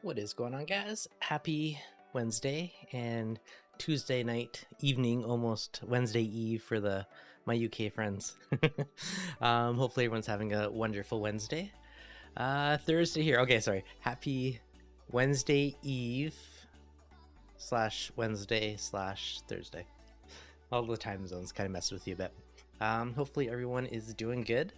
What is going on, guys? Happy Wednesday and Tuesday night, evening, almost Wednesday Eve for my UK friends. Hopefully everyone's having a wonderful Wednesday. Thursday here. Okay, sorry. Happy Wednesday Eve / Wednesday / Thursday. All the time zones kind of messed with you a bit. Hopefully everyone is doing good.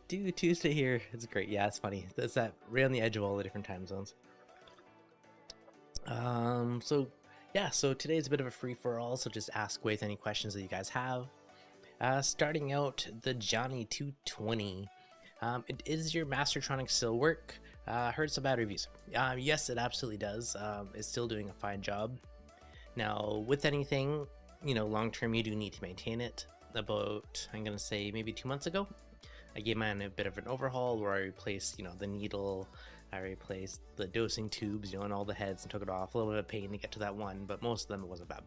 Tuesday here. It's great. Yeah, it's funny. That's that right on the edge of all the different time zones. So today's a bit of a free-for-all, so just ask with any questions that you guys have. Starting out, the Johnny 220. Is your Mastertronic still work? Heard some bad reviews. Yes, it absolutely does. It's still doing a fine job. Now, with anything, long term, you do need to maintain it. About, I'm gonna say, maybe 2 months ago, I gave mine a bit of an overhaul where I replaced, the needle, I replaced the dosing tubes, and all the heads, and took it off. A little bit of pain to get to that one, but most of them it wasn't bad.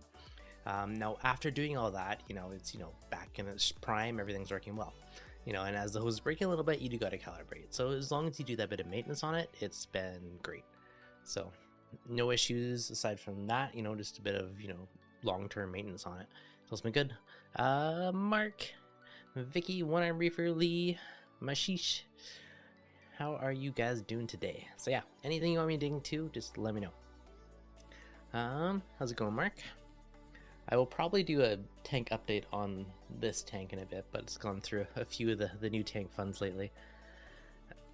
Now, after doing all that, it's, back in its prime, everything's working well. And as the hose is breaking a little bit, you do got to calibrate. So as long as you do that bit of maintenance on it, it's been great. So no issues aside from that, just a bit of, long-term maintenance on it. So it's been good. Mark, Vicky, One Arm Reefer, Lee, Mashish, how are you guys doing today? So yeah, anything you want me to dig into, just let me know. How's it going, Mark? I will probably do a tank update on this tank in a bit, but it's gone through a few of the new tank funds lately.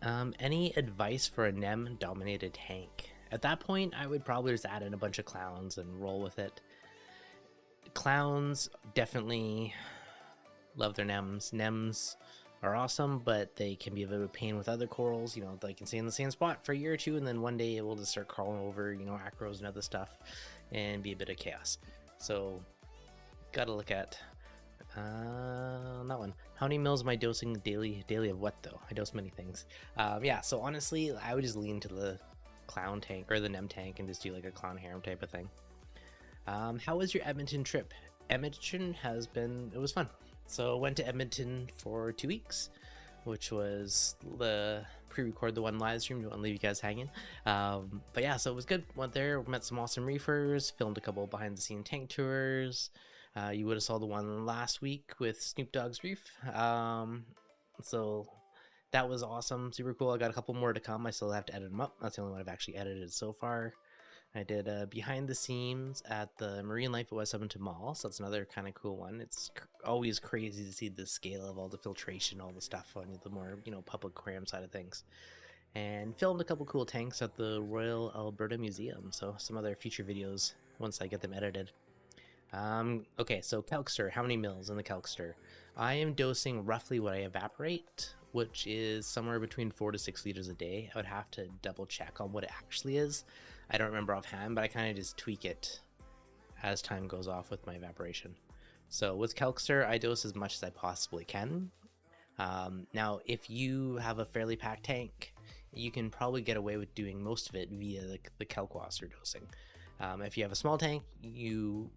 Any advice for a NEM dominated tank? At that point, I would probably just add in a bunch of clowns and roll with it. Clowns definitely love their NEMs. NEMs are awesome, but they can be a bit of a pain with other corals. They can stay in the same spot for a year or two, and then one day it will just start crawling over, acros and other stuff, and be a bit of chaos. So, gotta look at that one. How many mils am I dosing daily? Daily of what though? I dose many things. Yeah. So honestly, I would just lean to the clown tank or the NEM tank and just do like a clown harem type of thing. How was your Edmonton trip? Edmonton it was fun. So went to Edmonton for 2 weeks, which was the pre-record the one live stream. Don't want to leave you guys hanging. But yeah, so it was good. Went there, met some awesome reefers, filmed a couple behind the scene tank tours. You would have saw the one last week with Snoop Dogg's Reef. So that was awesome, super cool. I got a couple more to come. I still have to edit them up. That's the only one I've actually edited so far. I did behind the scenes at the Marine Life at West Edmonton Mall, so that's another kind of cool one. It's always crazy to see the scale of all the filtration, all the stuff on the more, public aquarium side of things. And filmed a couple cool tanks at the Royal Alberta Museum, so some other future videos once I get them edited. Okay, so Calcster, how many mils in the Calcster? I am dosing roughly what I evaporate, which is somewhere between 4 to 6 liters a day. I would have to double check on what it actually is. I don't remember offhand, but I kind of just tweak it as time goes off with my evaporation. So with Calcster, I dose as much as I possibly can. Now, if you have a fairly packed tank, you can probably get away with doing most of it via the Calcwaster dosing. If you have a small tank, you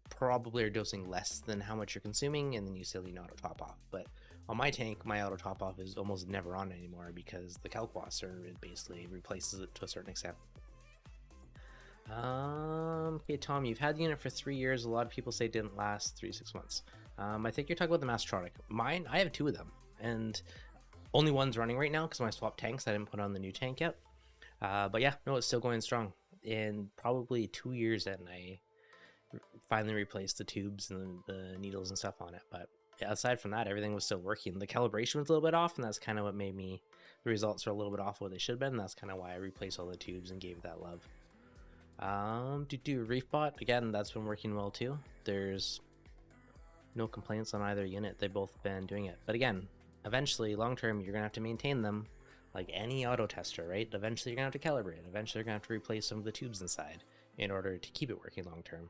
probably are dosing less than how much you're consuming, and then you still need auto top off. But on my tank, my auto top off is almost never on anymore because the Calcwaster, it basically replaces it to a certain extent. Okay, Tom, you've had the unit for 3 years. A lot of people say it didn't last 3 to 6 months. I think you're talking about the Mastertronic. Mine, I have 2 of them, and only one's running right now because when I swapped tanks, I didn't put on the new tank yet. But yeah, no, it's still going strong. In probably 2 years in, I finally replaced the tubes and the needles and stuff on it. But yeah, aside from that, everything was still working. The calibration was a little bit off, and that's kind of what made me the results are a little bit off what they should have been. That's kind of why I replaced all the tubes and gave it that love. To do Reefbot, again, that's been working well too. There's no complaints on either unit. They've both been doing it. But again, eventually, long term, you're gonna have to maintain them like any auto tester, right? Eventually, you're gonna have to calibrate it. Eventually, you're gonna have to replace some of the tubes inside in order to keep it working long term.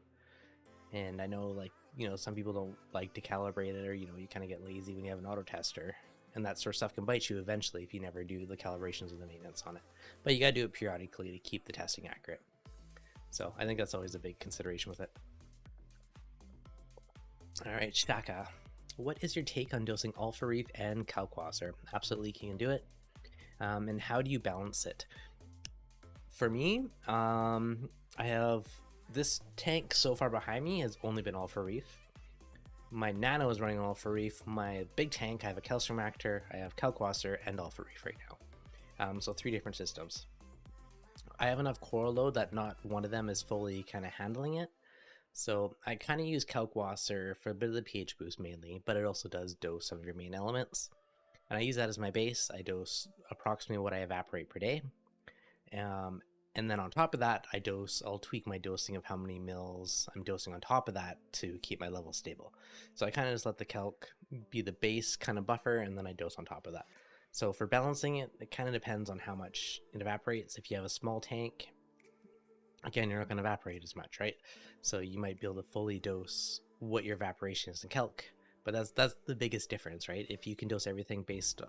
And I know, like, you know, some people don't like to calibrate it, or, you know, you kind of get lazy when you have an auto tester, and that sort of stuff can bite you eventually if you never do the calibrations or the maintenance on it. But you gotta do it periodically to keep the testing accurate. So I think that's always a big consideration with it. All right, Shaka, what is your take on dosing Alpha Reef and Kalkwasser? Absolutely can do it. And how do you balance it? For me, I have this tank so far behind me has only been Alpha Reef. My Nano is running Alpha Reef. My big tank, I have a calcium reactor, I have Kalkwasser, and Alpha Reef right now. So 3 different systems. I have enough coral load that not one of them is fully kind of handling it. So I kind of use Kalkwasser for a bit of the pH boost mainly, but it also does dose some of your main elements. And I use that as my base. I dose approximately what I evaporate per day. And then on top of that, I'll tweak my dosing of how many mils I'm dosing on top of that to keep my level stable. So I kind of just let the calc be the base kind of buffer, and then I dose on top of that. So for balancing it, it kind of depends on how much it evaporates. If you have a small tank, again, you're not going to evaporate as much, right? So you might be able to fully dose what your evaporation is in calc. But that's the biggest difference, right? If you can dose everything based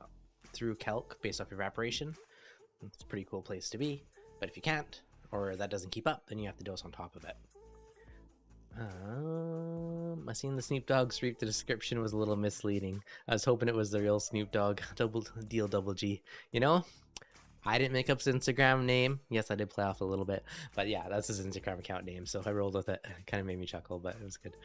through calc, based off your evaporation, it's a pretty cool place to be. But if you can't, or that doesn't keep up, then you have to dose on top of it. I seen the Snoop Dogg streak. The description was a little misleading. I was hoping it was the real Snoop Dogg. Double G. You know, I didn't make up his Instagram name. Yes, I did play off a little bit, but yeah, that's his Instagram account name. So I rolled with it. It kind of made me chuckle, but it was good.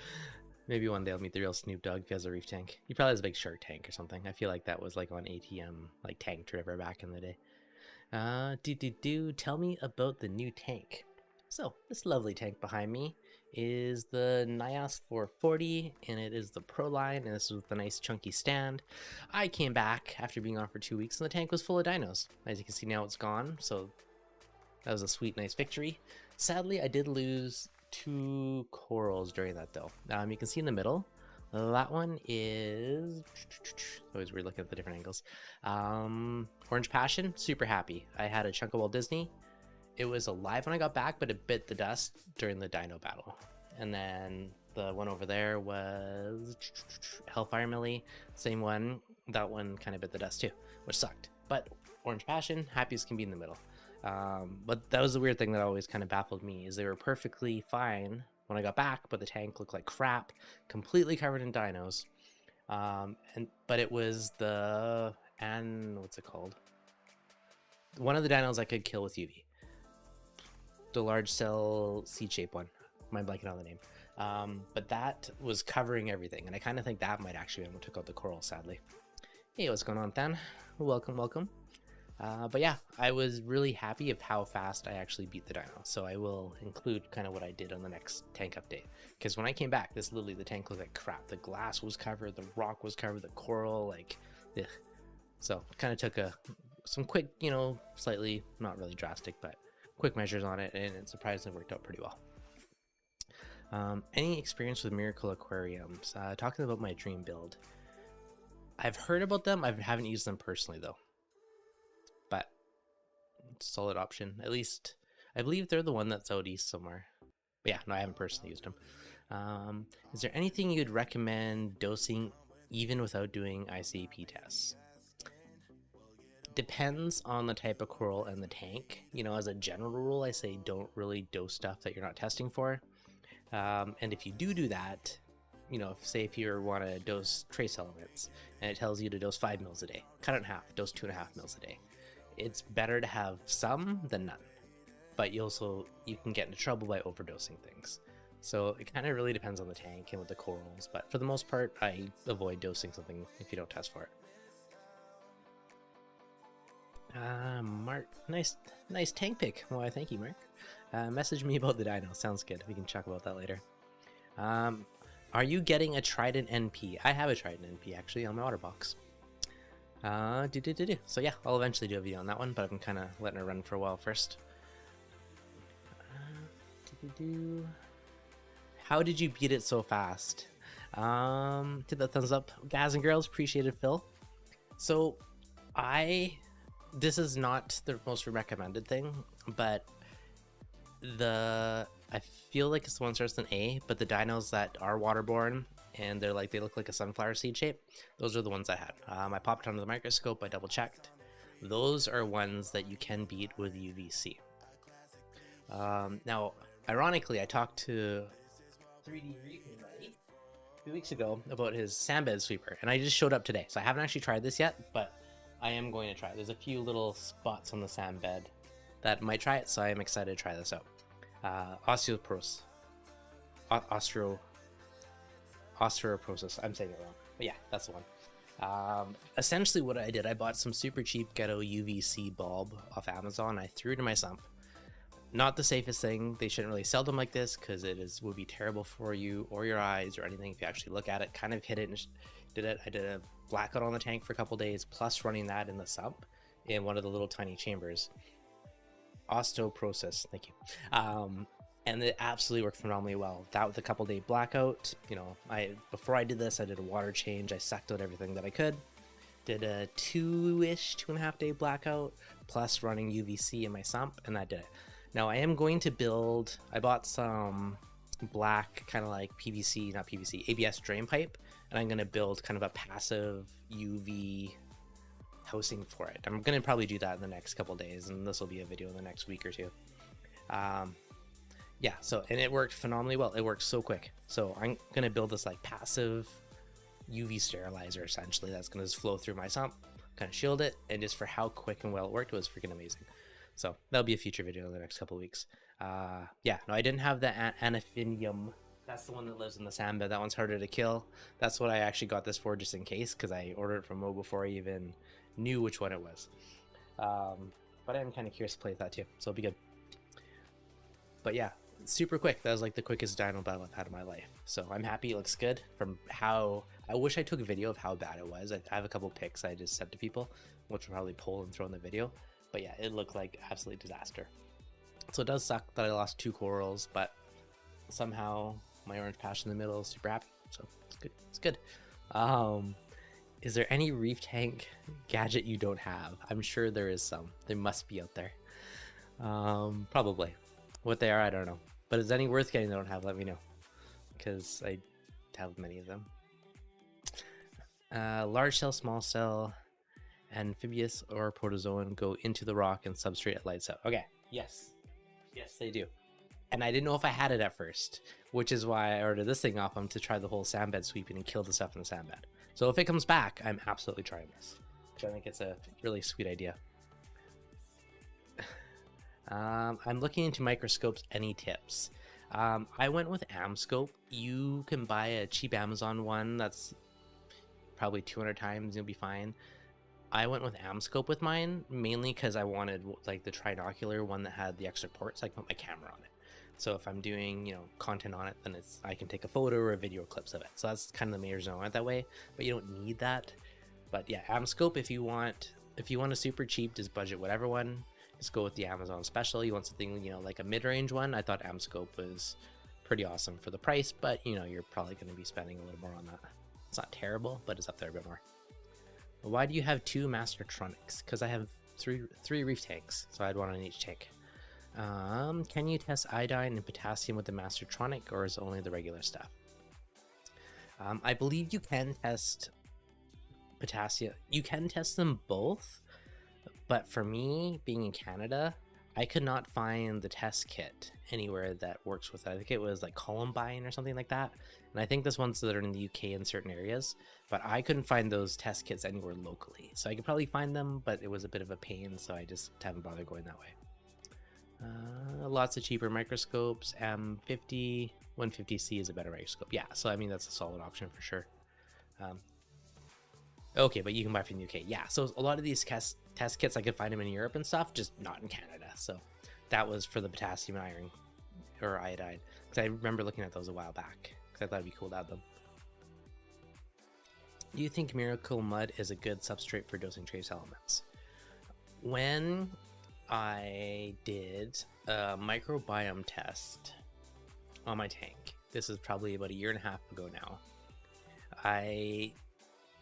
Maybe one day I'll meet the real Snoop Dogg if he has a reef tank. He probably has a big shark tank or something. I feel like that was like on ATM, like Tank River back in the day. Tell me about the new tank. So this lovely tank behind me is the Nias 440, and it is the Pro line, and this is with a nice chunky stand. I came back after being on for 2 weeks, and the tank was full of dinos. As you can see now, it's gone, so that was a sweet, nice victory. Sadly, I did lose 2 corals during that, though. You can see in the middle, that one is always weird looking at the different angles. Orange Passion, super happy. I had a chunk of Walt Disney. It was alive when I got back, but it bit the dust during the dino battle. And then the one over there was Hellfire Millie, same one. That one kind of bit the dust too, which sucked. But Orange Passion, happy as can be in the middle. But that was the weird thing that always kind of baffled me, is they were perfectly fine when I got back, but the tank looked like crap, completely covered in dinos. But it was what's it called? One of the dinos I could kill with UV. The large cell seed shape one. I'm blanking on the name. But that was covering everything, and I kind of think that might actually be what took out the coral, sadly. Hey, what's going on, Than? Welcome. But yeah, I was really happy of how fast I actually beat the dino, so I will include kind of what I did on the next tank update. Because when I came back, literally the tank looked like crap. The glass was covered, the rock was covered, the coral, like, ugh. So kind of took some quick, you know, slightly, not really drastic, but quick measures on it, and it surprisingly worked out pretty well. Any experience with Miracle Aquariums? Talking about my dream build. I've heard about them. I haven't used them personally, though. But solid option. At least I believe they're the one that's out east somewhere. But yeah, no, I haven't personally used them. Is there anything you'd recommend dosing even without doing ICP tests? Depends on the type of coral and the tank. You know, as a general rule, I say don't really dose stuff that you're not testing for. And if you do that, you know, say if you want to dose trace elements and it tells you to dose 5 mils a day, cut it in half, dose 2.5 mils a day. It's better to have some than none, but you can get into trouble by overdosing things. So it kind of really depends on the tank and with the corals, but for the most part, I avoid dosing something if you don't test for it. Mark, nice tank pick. Well, thank you, Mark. Message me about the dino. Sounds good. We can talk about that later. Are you getting a Trident NP? I have a Trident NP actually on my OtterBox. So yeah, I'll eventually do a video on that one, but I'm kind of letting it run for a while first. How did you beat it so fast? Hit the thumbs up, guys and girls. Appreciate it, Phil. So this is not the most recommended thing, but I feel like it's the one that starts with an A, but the dinos that are waterborne and they look like a sunflower seed shape, those are the ones I had. I popped it under the microscope, I double checked. Those are ones that you can beat with UVC. Now, ironically, I talked to 3D Reef a few weeks ago about his sandbed sweeper, and I just showed up today, so I haven't actually tried this yet, but I am going to try it. There's a few little spots on the sandbed that might try it, so I am excited to try this out. Osteoporosis. I'm saying it wrong, but yeah, that's the one. Essentially what I did, I bought some super cheap ghetto UVC bulb off Amazon. I threw it in my sump. Not the safest thing. They shouldn't really sell them like this because would be terrible for you or your eyes or anything if you actually look at it. Kind of hit it and did it. I did a blackout on the tank for a couple days, plus running that in the sump in one of the little tiny chambers. Osteoporosis, thank you. And it absolutely worked phenomenally well. That with a couple day blackout, before I did this, I did a water change. I sucked out everything that I could. Did a 2.5 day blackout, plus running UVC in my sump, and that did it. Now I am going to build, I bought some black, kind of like PVC, not PVC, ABS drain pipe, and I'm going to build kind of a passive UV housing for it. I'm going to probably do that in the next couple days, and this will be a video in the next week or two. Yeah, so, and it worked phenomenally well. It worked so quick. So I'm going to build this like passive UV sterilizer, essentially, that's going to just flow through my sump, kind of shield it, and just for how quick and well it worked, it was freaking amazing. So that'll be a future video in the next couple of weeks. Yeah, no, I didn't have the anaphinium. That's the one that lives in the sandbed. That one's harder to kill. That's what I actually got this for, just in case, because I ordered it from Mo before I even knew which one it was. But I'm kind of curious to play with that too, so it'll be good. But yeah, super quick. That was like the quickest dino battle I've had in my life. So I'm happy it looks good. From how I wish I took a video of how bad it was. I have a couple pics I just sent to people, which will probably pull and throw in the video. But yeah, it looked like absolute disaster. So it does suck that I lost 2 corals, but somehow my orange patch in the middle is super happy. So it's good. It's good. Is there any reef tank gadget you don't have? I'm sure there is some. They must be out there. Probably. What they are, I don't know. But is any worth getting that I don't have? Let me know, because I have many of them. Large cell, small cell, amphibious or protozoan go into the rock and substrate it lights out. Okay, yes, they do. And I didn't know if I had it at first, which is why I ordered this thing off them to try the whole sandbed sweeping and kill the stuff in the sandbed. So if it comes back, I'm absolutely trying this. I think it's a really sweet idea. I'm looking into microscopes. Any tips? I went with Amscope. You can buy a cheap Amazon one that's probably 200 times, you'll be fine. I went with Amscope with mine, mainly because I wanted like the trinocular one that had the extra ports, so I can put my camera on it. So if I'm doing, content on it, then I can take a photo or a video clips of it. So that's kind of the main reason I went that way, but you don't need that. But yeah, Amscope, if you want a super cheap, just budget whatever one, just go with the Amazon special. You want something, like a mid-range one. I thought Amscope was pretty awesome for the price, but you're probably going to be spending a little more on that. It's not terrible, but it's up there a bit more. Why do you have 2 Mastertronics? Because I have three reef tanks, so I had one on each tank. Can you test iodine and potassium with the Mastertronic, or is it only the regular stuff? I believe you can test potassium. You can test them both, but for me, being in Canada, I could not find the test kit anywhere that works with it. I think it was like Columbine or something like that. And I think there's ones that are in the UK in certain areas, but I couldn't find those test kits anywhere locally. So I could probably find them, but it was a bit of a pain, so I just haven't bothered going that way. Lots of cheaper microscopes. M50, 150C is a better microscope. Yeah, so I mean, that's a solid option for sure. Okay, but you can buy from the UK. Yeah, so a lot of these test kits, I could find them in Europe and stuff, just not in Canada. So that was for the potassium and iron, or iodine, because I remember looking at those a while back, because I thought it'd be cool to have them. Do you think Miracle Mud is a good substrate for dosing trace elements? When I did a microbiome test on my tank, this is probably about 1.5 years ago now,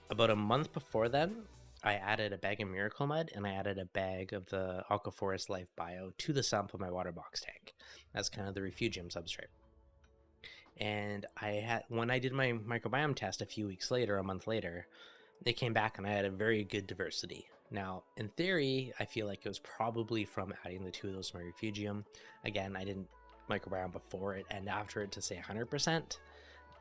about a month before then, I added a bag of Miracle Mud and I added a bag of the Aquaforest Life Bio to the sump of my water box tank. That's kind of the refugium substrate. And when I did my microbiome test a few weeks later, a month later, they came back and I had a very good diversity. Now, in theory, I feel like it was probably from adding the 2 of those to my refugium. Again, I didn't microbiome before it and after it to say 100%,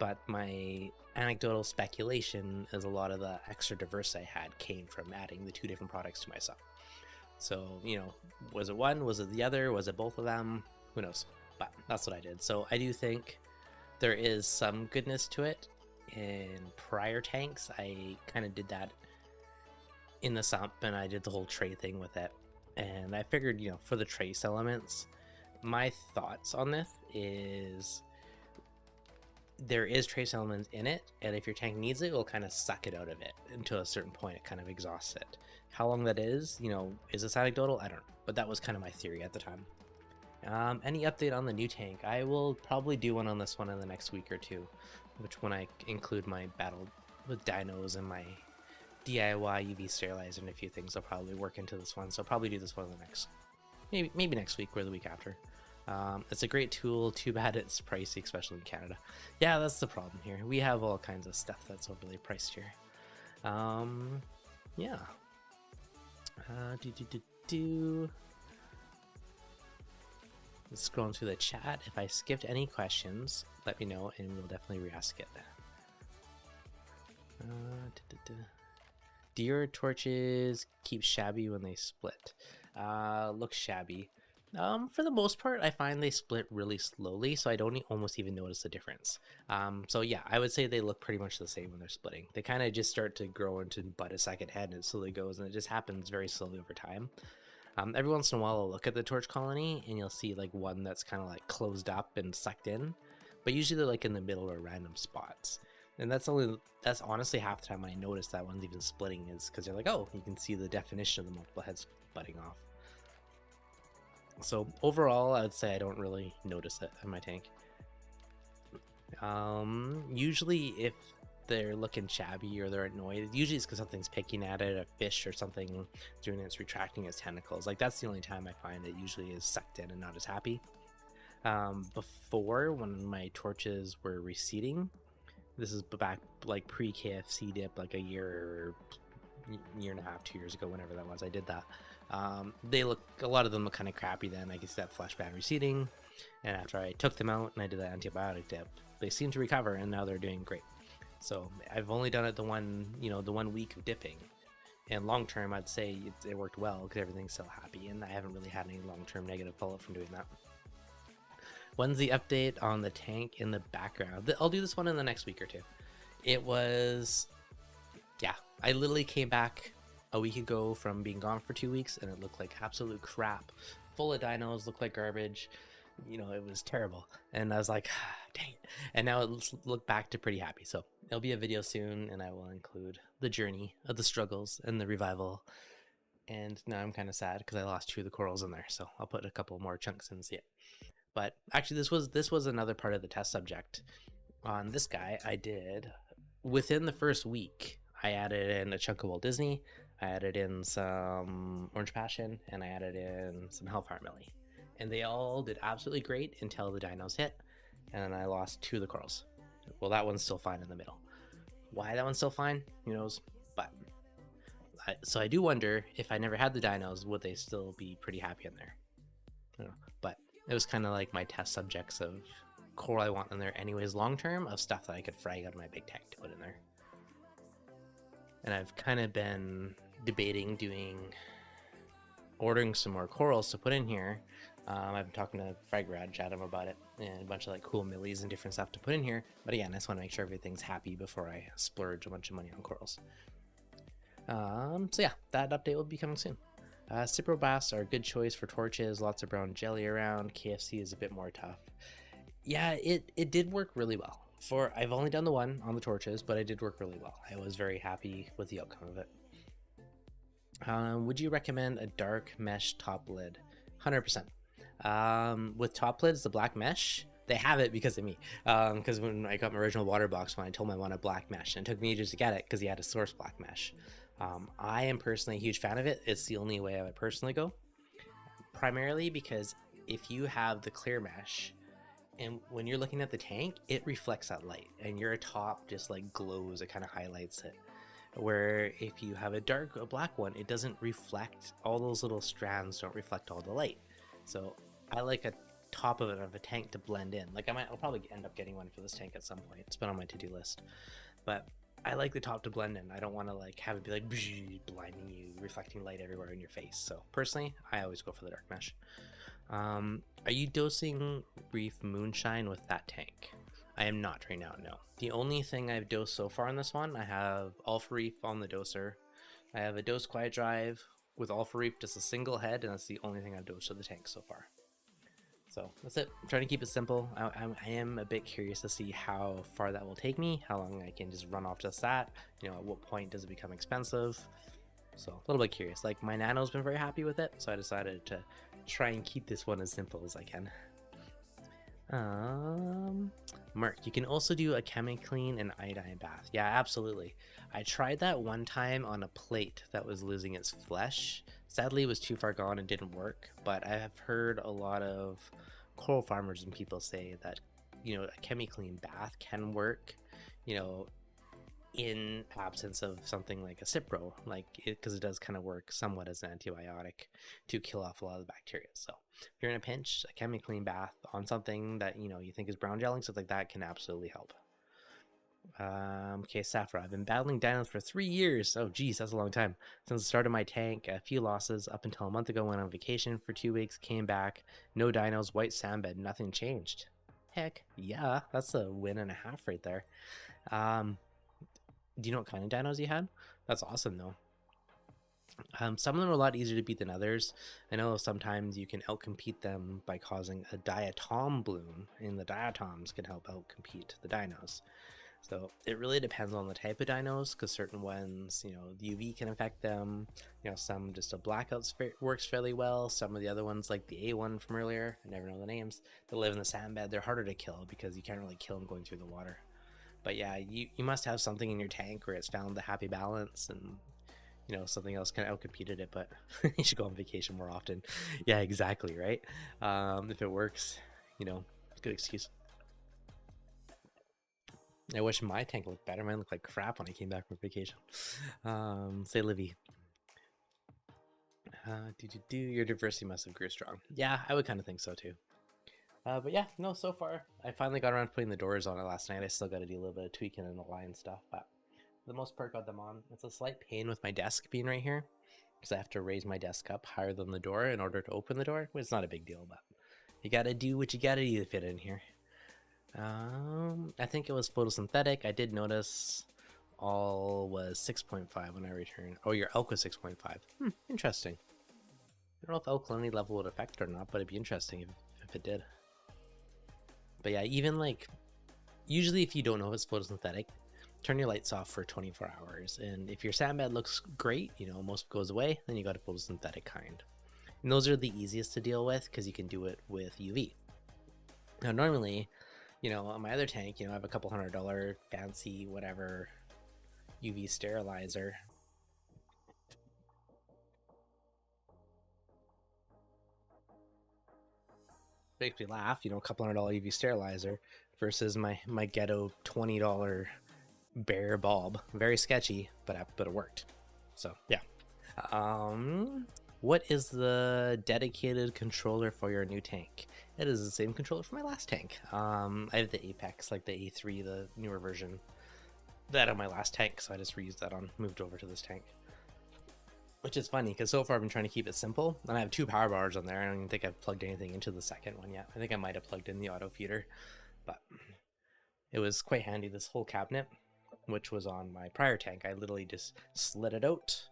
but my anecdotal speculation is a lot of the extra diversity I had came from adding the 2 different products to myself. So, you know, was it one? Was it the other? Was it both of them? Who knows? But that's what I did. So I do think there is some goodness to it. In prior tanks, I kind of did that in the sump, and I did the whole tray thing with it. And I figured, you know, for the trace elements, my thoughts on this is there is trace elements in it, and if your tank needs it, it'll kind of suck it out of it until a certain point. It kind of exhausts it. How long that is, you know, is this anecdotal? I don't know, but that was kind of my theory at the time. Any update on the new tank? I will probably do one on this one in the next week or two, which when I include my battle with dinos and my DIY UV sterilizer and a few things, I'll probably work into this one. So I'll probably do this one in the next, maybe next week or the week after. It's a great tool, too bad it's pricey, especially in Canada. Yeah, that's the problem here. We have all kinds of stuff that's overly priced here. Yeah. Just scrolling through the chat. If I skipped any questions, let me know and we'll definitely re-ask it. Do your torches keep shabby when they split? Look shabby. For the most part, I find they split really slowly, so I don't almost even notice the difference. So yeah, I would say they look pretty much the same when they're splitting. They kind of just start to grow into bud a second head, and it slowly goes, and it just happens very slowly over time. Every once in a while, I'll look at the torch colony, and you'll see like one that's kind of like closed up and sucked in, but usually they're like in the middle or random spots. And that's honestly half the time I notice that one's even splitting, is because you're like, oh, you can see the definition of the multiple heads budding off. So overall, I would say I don't really notice it in my tank. Usually if they're looking shabby or they're annoyed, usually it's because something's picking at it, a fish or something doing it, it's retracting its tentacles. Like that's the only time I find it usually is sucked in and not as happy. Before, when my torches were receding, this is back like pre-KFC dip, like a year and a half, 2 years ago, whenever that was, I did that. A lot of them look kind of crappy then. I guess that flash band receding, and after I took them out and I did that antibiotic dip, they seem to recover and now they're doing great. So I've only done it the one week of dipping, and long term I'd say it worked well because everything's still happy, and I haven't really had any long-term negative follow-up from doing that. When's the update on the tank in the background? I'll do this one in the next week or two. I literally came back a week ago from being gone for 2 weeks, and it looked like absolute crap. Full of dinos, looked like garbage. You know, it was terrible. And I was like, dang it. And now it looked back to pretty happy. So there'll be a video soon, and I will include the journey of the struggles and the revival. And now I'm kind of sad because I lost 2 of the corals in there. So I'll put a couple more chunks in and see it. But actually, this was another part of the test subject. On this guy, I did, within the first week, I added in a chunk of Walt Disney, I added in some Orange Passion, and I added in some Hellfire Millie. And they all did absolutely great until the dinos hit, and I lost 2 of the corals. Well, that one's still fine in the middle. Why that one's still fine, who knows? But so I do wonder if I never had the dinos, would they still be pretty happy in there? I don't know. But it was kind of like my test subjects of coral I want in there anyways long term, of stuff that I could frag out of my big tank to put in there. And I've kind of been debating ordering some more corals to put in here. I've been talking to Fragrad, chat him about it, and a bunch of like cool millies and different stuff to put in here. But again, I just want to make sure everything's happy before I splurge a bunch of money on corals. So yeah, that update will be coming soon. Cipro bass are a good choice for torches, lots of brown jelly around. KFC is a bit more tough. Yeah, it did work really well I've only done the one on the torches, but it did work really well. I was very happy with the outcome of it. Would you recommend a dark mesh top lid? 100%. With top lids, the black mesh, they have it because of me. Because when I got my original water box, when I told him I wanted black mesh, and it took me ages to get it because he had to source black mesh. I am personally a huge fan of it. It's the only way I would personally go. Primarily because if you have the clear mesh, and when you're looking at the tank, it reflects that light, and your top just like glows, it kind of highlights it. Where if you have a black one, it doesn't reflect, all those little strands don't reflect all the light. So I like a top of a tank to blend in. Like I'll probably end up getting one for this tank at some point. It's been on my to-do list, but I like the top to blend in. I don't want to like have it be like blinding you, reflecting light everywhere in your face. So personally, I always go for the dark mesh. Are you dosing Reef Moonshine with that tank? I am not right now, no. The only thing I've dosed so far on this one, I have Alpha Reef on the doser. I have a dose quiet drive with Alpha Reef, just a single head, and that's the only thing I've dosed to the tank so far. So that's it. I'm trying to keep it simple. I am a bit curious to see how far that will take me, how long I can just run off just that. You know, at what point does it become expensive? So a little bit curious. Like my Nano's been very happy with it, so I decided to try and keep this one as simple as I can. Mark, you can also do a ChemiClean and iodine bath. Yeah, absolutely. I tried that one time on a plate that was losing its flesh. Sadly, it was too far gone and didn't work, but I have heard a lot of coral farmers and people say that, you know, a ChemiClean bath can work, you know, in absence of something like a Cipro, like because it does kind of work somewhat as an antibiotic to kill off a lot of the bacteria. So if you're in a pinch, a ChemiClean bath on something that, you know, you think is brown gelling, stuff like that can absolutely help. Okay, Safra, I've been battling dinos for 3 years. Oh geez, that's a long time. Since the start of my tank, a few losses up until a month ago. Went on vacation for 2 weeks, came back, no dinos, white sandbed, nothing changed. Heck yeah, that's a win and a half right there. Do you know what kind of dinos you had? That's awesome though. Some of them are a lot easier to beat than others. I know sometimes you can outcompete them by causing a diatom bloom, and the diatoms can help outcompete the dinos. So it really depends on the type of dinos, because certain ones, you know, the UV can affect them. You know, some just a blackout works fairly well. Some of the other ones, like the A1 from earlier, I never know the names, that live in the sandbed, they're harder to kill because you can't really kill them going through the water. But yeah, you must have something in your tank where it's found the happy balance, and you know, something else kind of outcompeted it, but you should go on vacation more often. Yeah, exactly, right? If it works, you know, good excuse. I wish my tank looked better. Mine looked like crap when I came back from vacation. Say Livy. Your diversity must have grew strong. Yeah, I would kind of think so too. But yeah, no, so far, I finally got around to putting the doors on it last night. I still got to do a little bit of tweaking and align stuff, but for the most part, got them on. It's a slight pain with my desk being right here, because I have to raise my desk up higher than the door in order to open the door. It's not a big deal, but you gotta do what you gotta do to fit in here. I think it was photosynthetic. I did notice all was 6.5 when I returned. Oh, your elk was 6.5. Interesting. I don't know if alkalinity level would affect it or not, but it'd be interesting if it did. But yeah, even like, usually if you don't know if it's photosynthetic, turn your lights off for 24 hours. And if your sandbed looks great, you know, most goes away, then you got a photosynthetic kind. And those are the easiest to deal with because you can do it with UV. Now, normally, you know, on my other tank, you know, I have a couple $100 fancy whatever UV sterilizer. Makes me laugh, you know, a couple $100 UV sterilizer versus my ghetto $20 bare bulb. Very sketchy, but it worked. So yeah. What is the dedicated controller for your new tank? It is the same controller for my last tank. I have the Apex, like the A3, the newer version. That on my last tank, so I just reused that moved over to this tank. Which is funny, because so far I've been trying to keep it simple, and I have 2 power bars on there. I don't even think I've plugged anything into the second one yet. I think I might have plugged in the auto feeder, but it was quite handy. This whole cabinet, which was on my prior tank, I literally just slid it out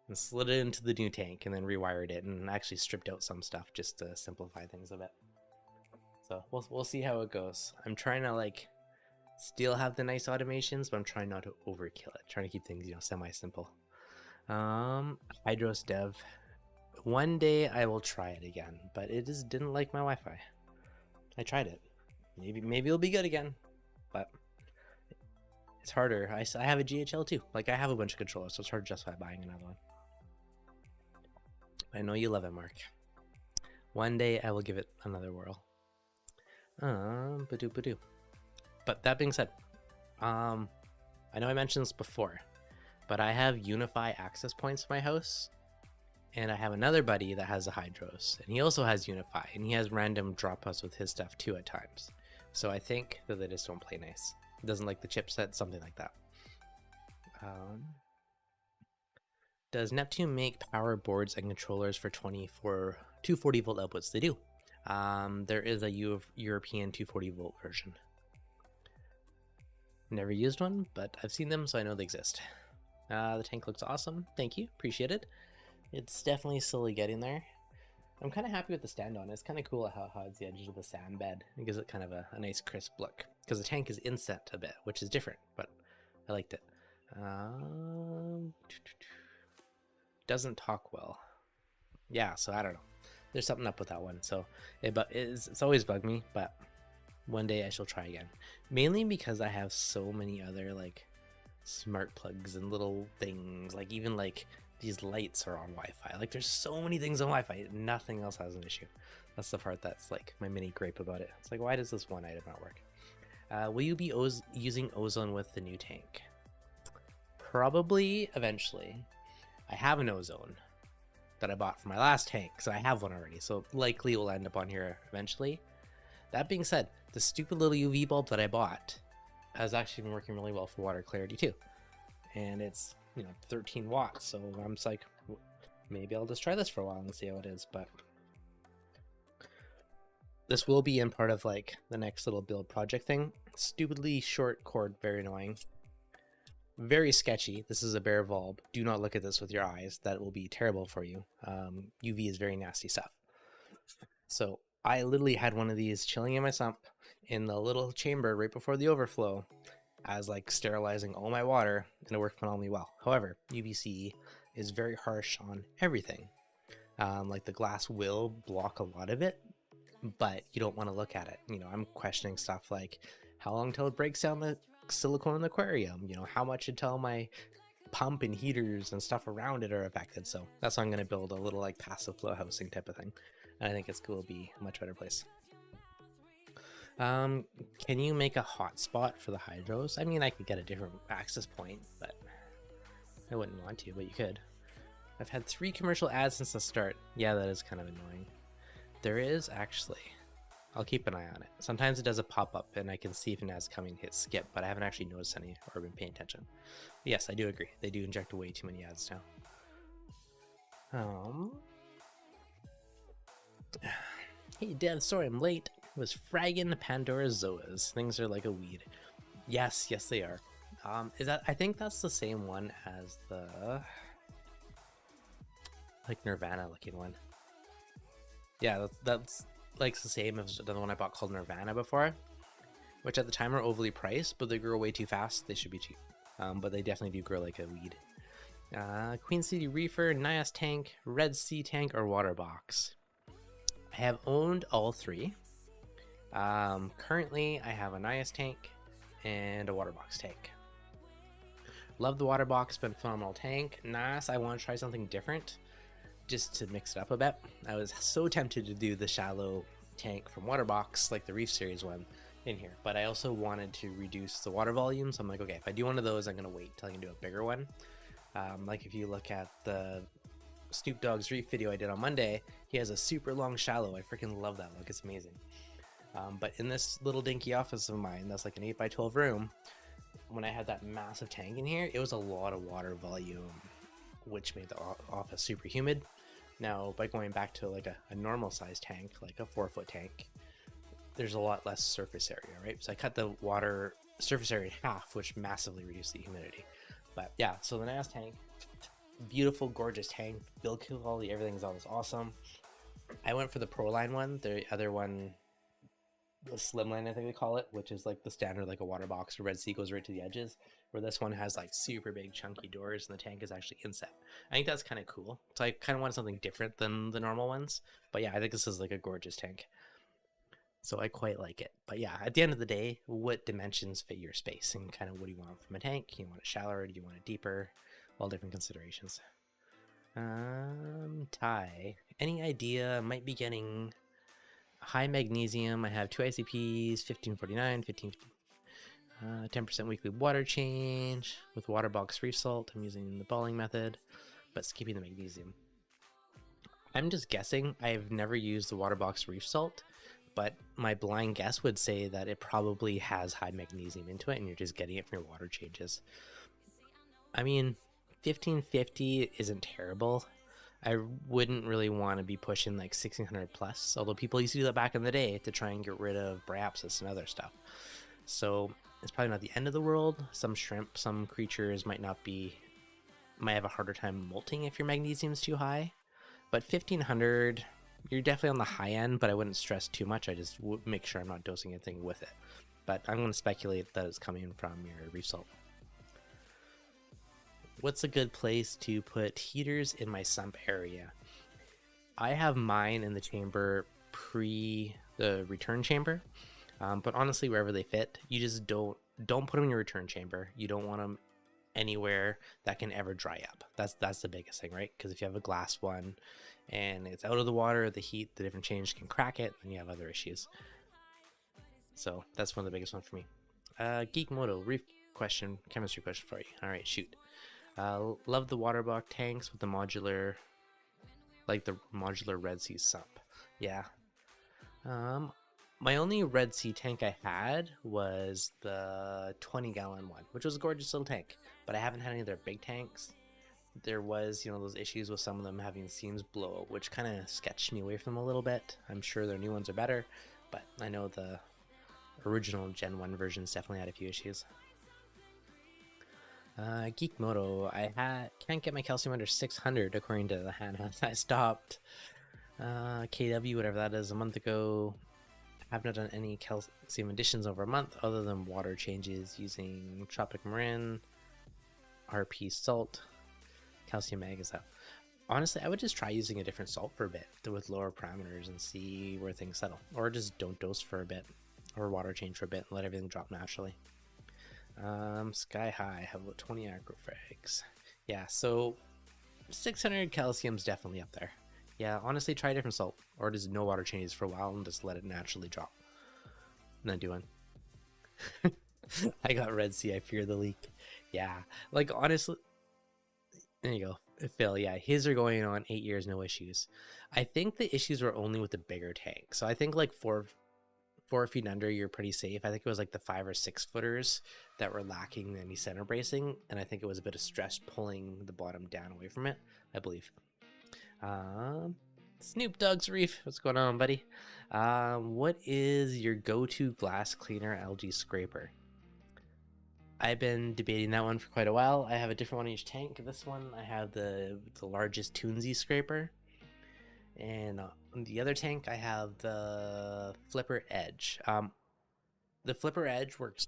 and slid it into the new tank, and then rewired it, and actually stripped out some stuff just to simplify things a bit. So we'll see how it goes. I'm trying to like Still have the nice automations, but I'm trying not to overkill it. Trying to keep things, you know, semi-simple. Hydros Dev. One day I will try it again, but it just didn't like my Wi-Fi. I tried it. Maybe it'll be good again, but it's harder. I have a GHL too. Like, I have a bunch of controllers, so it's hard to justify buying another one. I know you love it, Mark. One day I will give it another whirl. Badoo. But that being said, I know I mentioned this before, but I have Unify access points to my house, and I have another buddy that has a Hydros, and he also has Unify, and he has random drop-outs with his stuff too at times. So I think that they just don't play nice. It doesn't like the chipset, something like that. Does Neptune make power boards and controllers for 240 volt outputs? They do. There is a European 240 volt version. Never used one, but I've seen them, so I know they exist. The tank looks awesome. Thank you. Appreciate it. It's definitely slowly getting there. I'm kind of happy with the stand on. It's kind of cool how it hides the edges of the sand bed. It gives it kind of a nice crisp look. Because the tank is inset a bit, which is different, but I liked it. Doesn't talk well. Yeah, so I don't know. There's something up with that one. So it's always bugged me, but one day I shall try again. Mainly because I have so many other like smart plugs and little things. Like even like these lights are on Wi-Fi. Like there's so many things on Wi-Fi. Nothing else has an issue. That's the part that's like my mini gripe about it. It's like, why does this one item not work? Will you be using ozone with the new tank? Probably eventually. I have an ozone that I bought for my last tank, so I have one already. So likely it will end up on here eventually. That being said, the stupid little UV bulb that I bought has actually been working really well for water clarity too. And it's, you know, 13 watts. So I'm just like, maybe I'll just try this for a while and see how it is. But this will be in part of like the next little build project thing. Stupidly short cord, very annoying. Very sketchy. This is a bare bulb. Do not look at this with your eyes. That will be terrible for you. UV is very nasty stuff. So I literally had one of these chilling in my sump in the little chamber right before the overflow as like sterilizing all my water, and it worked phenomenally well. However, UVC is very harsh on everything. Like the glass will block a lot of it, but you don't want to look at it. You know, I'm questioning stuff like how long till it breaks down the silicone in the aquarium, you know, how much until my pump and heaters and stuff around it are affected. So that's why I'm going to build a little like passive flow housing type of thing. And I think it's cool to be a much better place. Can you make a hotspot for the hydros? I mean, I could get a different access point, but I wouldn't want to, but you could. I've had 3 commercial ads since the start. Yeah, that is kind of annoying. There is actually, I'll keep an eye on it. Sometimes it does a pop-up and I can see if an ad's coming, hit skip, but I haven't actually noticed any or been paying attention. But yes, I do agree. They do inject way too many ads now. Hey Dev, sorry I'm late. I was fragging Pandora's Zoas. Things are like a weed. Yes, they are. I think that's the same one as the like Nirvana looking one. Yeah, that's like the same as the one I bought called Nirvana before, which at the time are overly priced, but they grow way too fast. They should be cheap, but they definitely do grow like a weed. Queen City Reefer, Nias Tank, Red Sea Tank, or Water Box. I have owned all 3. Currently, I have a Nias Tank and a Water Box tank. Love the Water Box, been a phenomenal tank. Nias, I want to try something different, just to mix it up a bit. I was so tempted to do the shallow tank from Water Box, like the Reef series one in here, but I also wanted to reduce the water volume, so I'm like, okay, if I do one of those, I'm going to wait till I can do a bigger one. Like if you look at the Snoop Dogg's Reef video I did on Monday, he has a super long shallow. I freaking love that look. It's amazing. But in this little dinky office of mine, that's like an 8x12 room, when I had that massive tank in here, it was a lot of water volume, which made the office super humid. Now, by going back to like a normal size tank, like a 4-foot tank, there's a lot less surface area, right? So I cut the water surface area in half, which massively reduced the humidity. But yeah, so the Nias tank, beautiful, gorgeous tank, build quality, everything's always awesome. I went for the Proline one. The other one the slimline, I think they call it, which is like the standard, like a water box or Red Sea goes right to the edges, where this one has like super big chunky doors and the tank is actually inset. I think that's kind of cool. So I kind of want something different than the normal ones. But yeah, I think this is like a gorgeous tank. So I quite like it. But yeah, at the end of the day, what dimensions fit your space and kind of what do you want from a tank? You want it shallower? Do you want it deeper? All different considerations. Ty, any idea? Might be getting high magnesium. I have two ICPs, 1549, 10% weekly water change with water box reef salt. I'm using the balling method, but skipping the magnesium. I'm just guessing. I've never used the water box reef salt, but my blind guess would say that it probably has high magnesium into it and you're just getting it from your water changes. I mean, 1550 isn't terrible. I wouldn't really want to be pushing like 1600 plus, although people used to do that back in the day to try and get rid of bryopsis and other stuff. So it's probably not the end of the world. Some shrimp, some creatures might have a harder time molting if your magnesium's too high. But 1500, you're definitely on the high end, but I wouldn't stress too much. I just would make sure I'm not dosing anything with it. But I'm going to speculate that it's coming from your reef salt. What's a good place to put heaters in my sump area? I have mine in the chamber pre the return chamber, but honestly, wherever they fit, you just don't put them in your return chamber. You don't want them anywhere that can ever dry up. That's the biggest thing, right? Because if you have a glass one and it's out of the water, the heat, the different change can crack it, and you have other issues. So that's one of the biggest ones for me. Geek Moto, reef question, chemistry question for you. All right, shoot. Love the water box tanks with the modular, like the modular Red Sea sump. Yeah. My only Red Sea tank I had was the 20-gallon one, which was a gorgeous little tank, but I haven't had any of their big tanks. There was, those issues with some of them having seams blow, which kind of sketched me away from them a little bit. I'm sure their new ones are better, but I know the original Gen 1 versions definitely had a few issues. Geek Moto, can't get my calcium under 600 according to Hannah. I stopped KW, whatever that is, a month ago. Have not done any calcium additions over a month other than water changes using Tropic Marin, RP salt, calcium mag is out. Honestly, I would just try using a different salt for a bit with lower parameters and see where things settle. Or just don't dose for a bit or water change for a bit and let everything drop naturally. Sky High, have about 20 aggro frags. Yeah, so 600 calcium's definitely up there. Yeah, honestly, try a different salt, or just no water changes for a while and just let it naturally drop. Not doing. I got Red Sea, I fear the leak. Yeah, like honestly, there you go. Phil, yeah, his are going on 8 years, no issues. I think the issues were only with the bigger tank. So I think like 4 feet under, you're pretty safe. I think it was like the 5 or 6 footers that were lacking any center bracing, and I think it was a bit of stress pulling the bottom down away from it, I believe. Snoop Dogg's Reef, what's going on, buddy? What is your go-to glass cleaner algae scraper? I've been debating that one for quite a while. I have a different one in each tank. This one, I have the largest Toonsy scraper. And on the other tank, I have the Flipper Edge. The Flipper Edge works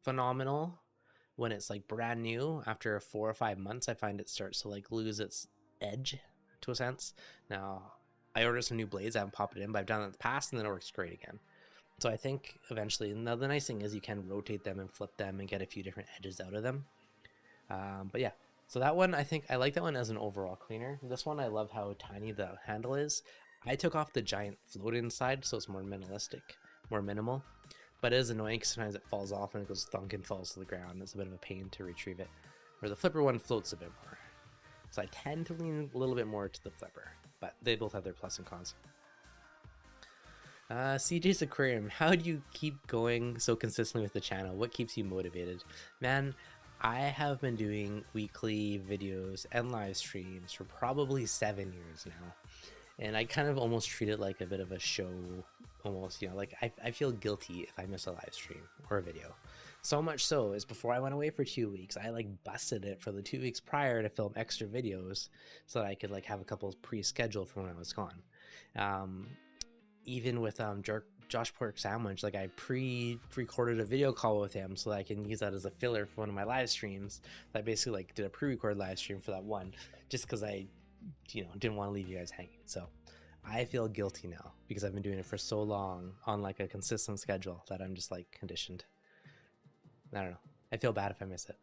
phenomenal when it's like brand new. After 4 or 5 months, I find it starts to like lose its edge to a sense. Now, I ordered some new blades. I haven't popped it in, but I've done it in the past, and then it works great again. So I think eventually, now the nice thing is you can rotate them and flip them and get a few different edges out of them. But yeah, so that one, I think I like that one as an overall cleaner. This one, I love how tiny the handle is. I took off the giant float inside, so it's more minimalistic, more minimal. But it is annoying because sometimes it falls off and it goes thunk and falls to the ground. It's a bit of a pain to retrieve it. Where the Flipper one floats a bit more. So I tend to lean a little bit more to the Flipper, but they both have their plus and cons. CJ's Aquarium, how do you keep going so consistently with the channel? What keeps you motivated? Man, I have been doing weekly videos and live streams for probably 7 years now. And I kind of almost treat it like a bit of a show, almost, like I feel guilty if I miss a live stream or a video. So much so is before I went away for 2 weeks, I like busted it for the 2 weeks prior to film extra videos so that I could like have a couple pre-scheduled for when I was gone. even with Josh Pork Sandwich, like I pre-recorded a video call with him so that I can use that as a filler for one of my live streams. I basically like did a pre-recorded live stream for that one, just because I, didn't want to leave you guys hanging. So I feel guilty now because I've been doing it for so long on like a consistent schedule that I'm just like conditioned. I don't know. I feel bad if I miss it.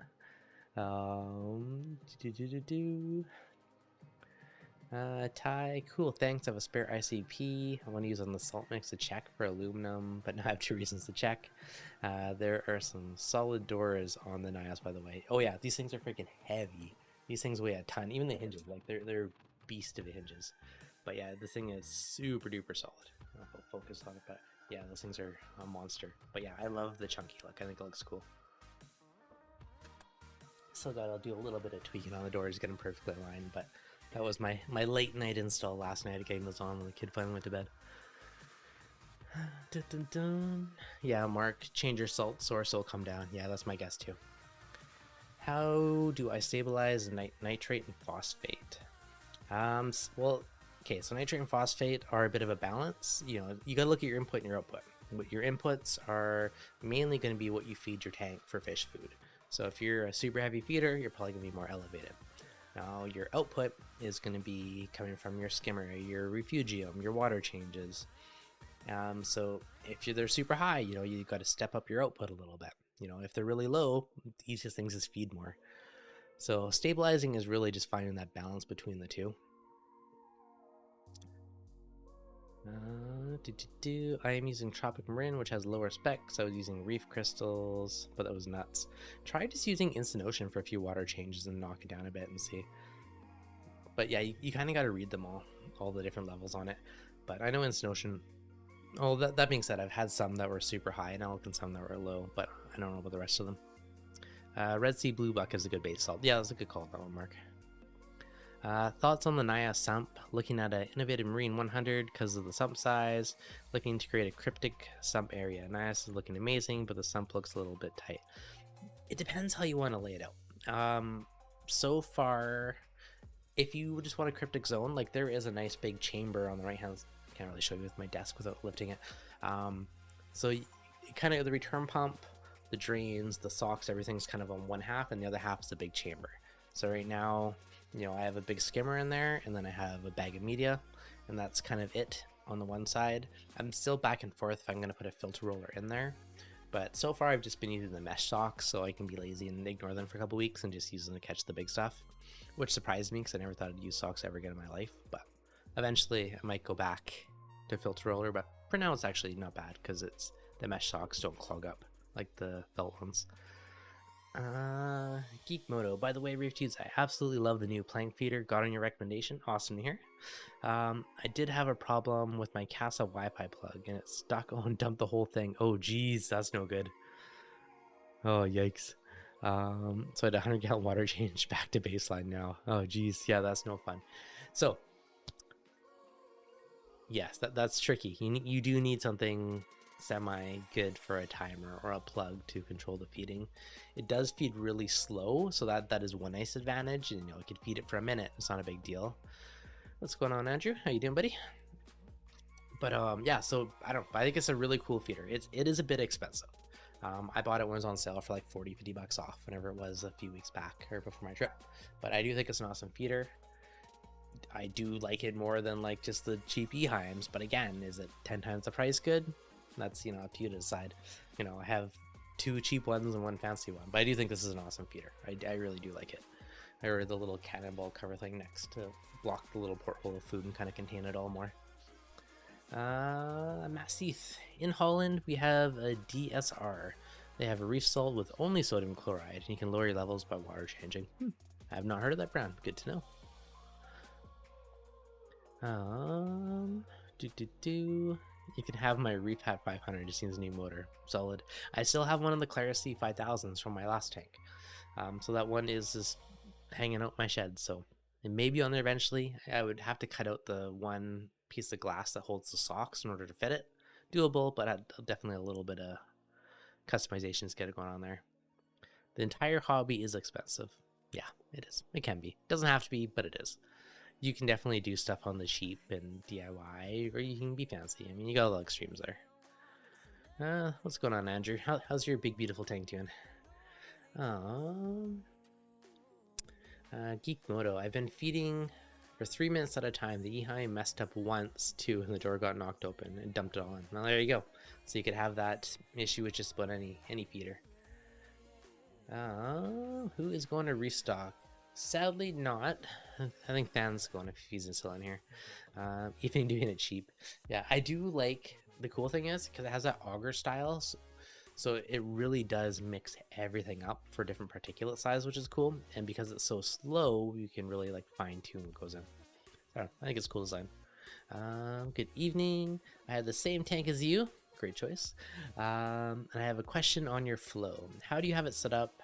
Ty, cool, thanks. I have a spare ICP. I want to use on the salt mix to check for aluminum, but now I have 2 reasons to check. There are some solid doors on the Nias, by the way. Oh yeah, these things are freaking heavy. These things weigh a ton. Even the hinges, like they're beast of hinges. But yeah, this thing is super duper solid. I'll focus on it, but yeah, those things are a monster. But yeah, I love the chunky look. I think it looks cool. So that I'll do a little bit of tweaking on the doors, get them perfectly aligned, but that was my late night install last night, getting those on when the kid finally went to bed. Dun, dun, dun. Yeah, Mark, change your salt source, will come down. Yeah, that's my guess too. How do I stabilize nitrate and phosphate? Well, okay, so nitrate and phosphate are a bit of a balance. You gotta look at your input and your output. What your inputs are mainly going to be what you feed your tank for fish food. So if you're a super heavy feeder, you're probably going to be more elevated. Now your output is going to be coming from your skimmer, your refugium, your water changes. So if they're super high, you got to step up your output a little bit. If they're really low, the easiest things is feed more. So stabilizing is really just finding that balance between the two. I am using Tropic Marin, which has lower specs. I was using Reef crystals, but that was nuts. Try just using Instant Ocean for a few water changes and knock it down a bit and see. But yeah, you kind of got to read them all the different levels on it. But I know Instant Ocean. Oh, that being said, I've had some that were super high and and some that were low, but I don't know about the rest of them. Red Sea Blue Buck is a good base salt. Yeah, that's a good call, that one, Mark. Thoughts on the Naya sump? Looking at an Innovative Marine 100 because of the sump size. Looking to create a cryptic sump area. Nias is looking amazing, but the sump looks a little bit tight. It depends how you want to lay it out. So far, if you just want a cryptic zone, like there is a nice big chamber on the right hand. Can't really show you with my desk without lifting it. So kind of the return pump, the drains, the socks, everything's kind of on one half, and the other half is the big chamber. So right now, I have a big skimmer in there, and then I have a bag of media, and that's kind of it on the one side. I'm still back and forth if I'm going to put a filter roller in there, but so far I've just been using the mesh socks so I can be lazy and ignore them for a couple weeks and just use them to catch the big stuff, which surprised me because I never thought I'd use socks ever again in my life. But eventually I might go back to filter roller, but for now it's actually not bad because the mesh socks don't clog up like the felt ones. Geekmoto, by the way, ReefDudes, I absolutely love the new plank feeder. Got on your recommendation. Awesome to hear. I did have a problem with my Casa Wi-Fi plug and it stuck. Oh, and dumped the whole thing. Oh geez, that's no good. Oh yikes. So I had a 100-gallon water change back to baseline now. Oh geez, yeah, that's no fun. So yes, that's tricky. You do need something semi good for a timer or a plug to control the feeding. It does feed really slow, so that is one nice advantage. And it could feed it for a minute. It's not a big deal. What's going on, Andrew? How you doing, buddy? But yeah, so I think it's a really cool feeder. It is a bit expensive. I bought it when it was on sale for like 40-50 bucks off whenever it was a few weeks back or before my trip. But I do think it's an awesome feeder. I do like it more than like just the cheap Eheims, but again, is it 10 times the price good? That's up to you to decide. I have 2 cheap ones and 1 fancy one, but I do think this is an awesome feeder. I really do like it. I ordered the little cannonball cover thing next to block the little porthole of food and kind of contain it all more. Massif. In Holland, we have a DSR. They have a reef salt with only sodium chloride, and you can lower your levels by water changing. I have not heard of that brand. Good to know. You can have my Repat 500, just needs a new motor. Solid. I still have one of the Clarity 5000s from my last tank. So that one is just hanging out my shed, so it may be on there eventually. I would have to cut out the one piece of glass that holds the socks in order to fit it. Doable, but definitely a little bit of customizations get it going on there. The entire hobby is expensive. Yeah, it is. It can be. Doesn't have to be, but it is. you can definitely do stuff on the cheap and DIY, or you can be fancy. I mean, you got a lot of extremes there. What's going on, Andrew? How's your big beautiful tank doing? Geekmoto, I've been feeding for 3 minutes at a time. The Ehi messed up once too, and the door got knocked open and dumped it all in. Well, there you go. So you could have that issue with just about any feeder. Who is going to restock? Sadly not. I think Fan's going if he's still in here. Even doing it cheap. Yeah, I do like, the cool thing is, because it has that auger style, so it really does mix everything up for different particulate size, which is cool. And because it's so slow, you can really like fine tune what goes in. So I think it's a cool design. Good evening. I have the same tank as you. Great choice. And I have a question on your flow. How do you have it set up?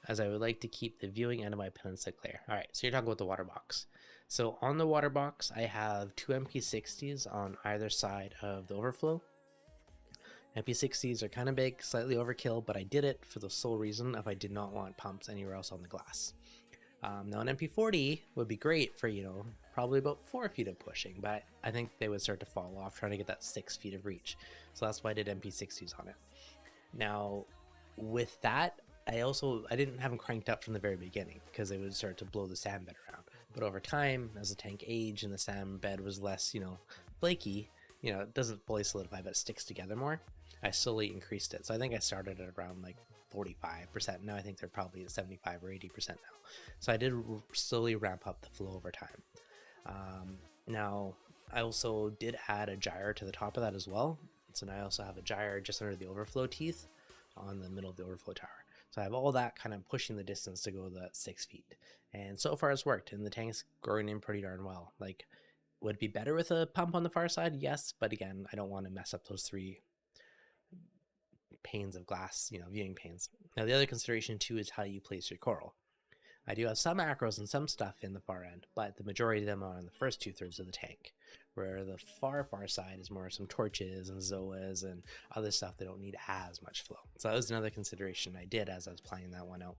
As I would like to keep the viewing end of my peninsula clear. All right, so you're talking about the water box. So on the water box, I have 2 MP60s on either side of the overflow. MP60s are kind of big, slightly overkill, but I did it for the sole reason of I did not want pumps anywhere else on the glass. Now an MP40 would be great for, you know, probably about 4 feet of pushing, but I think they would start to fall off trying to get that 6 feet of reach. So that's why I did MP60s on it. Now with that, I didn't have them cranked up from the very beginning because it would start to blow the sand bed around. But over time, as the tank aged and the sand bed was less, you know, flaky, you know, it doesn't fully solidify, but it sticks together more. I slowly increased it. So I think I started at around like 45%. Now I think they're probably at 75 or 80% now. So I did slowly ramp up the flow over time. Now I also did add a gyre to the top of that as well. So now I also have a gyre just under the overflow teeth on the middle of the overflow tower. So I have all that kind of pushing the distance to go that 6 feet. And so far it's worked, and the tank's growing in pretty darn well. Like, would it be better with a pump on the far side? Yes, but again, I don't want to mess up those 3 panes of glass, you know, viewing panes. Now the other consideration too is how you place your coral. I do have some macros and some stuff in the far end, but the majority of them are in the first 2/3 of the tank, where the far side is more some torches and zoas and other stuff that don't need as much flow. So that was another consideration I did as I was planning that one out.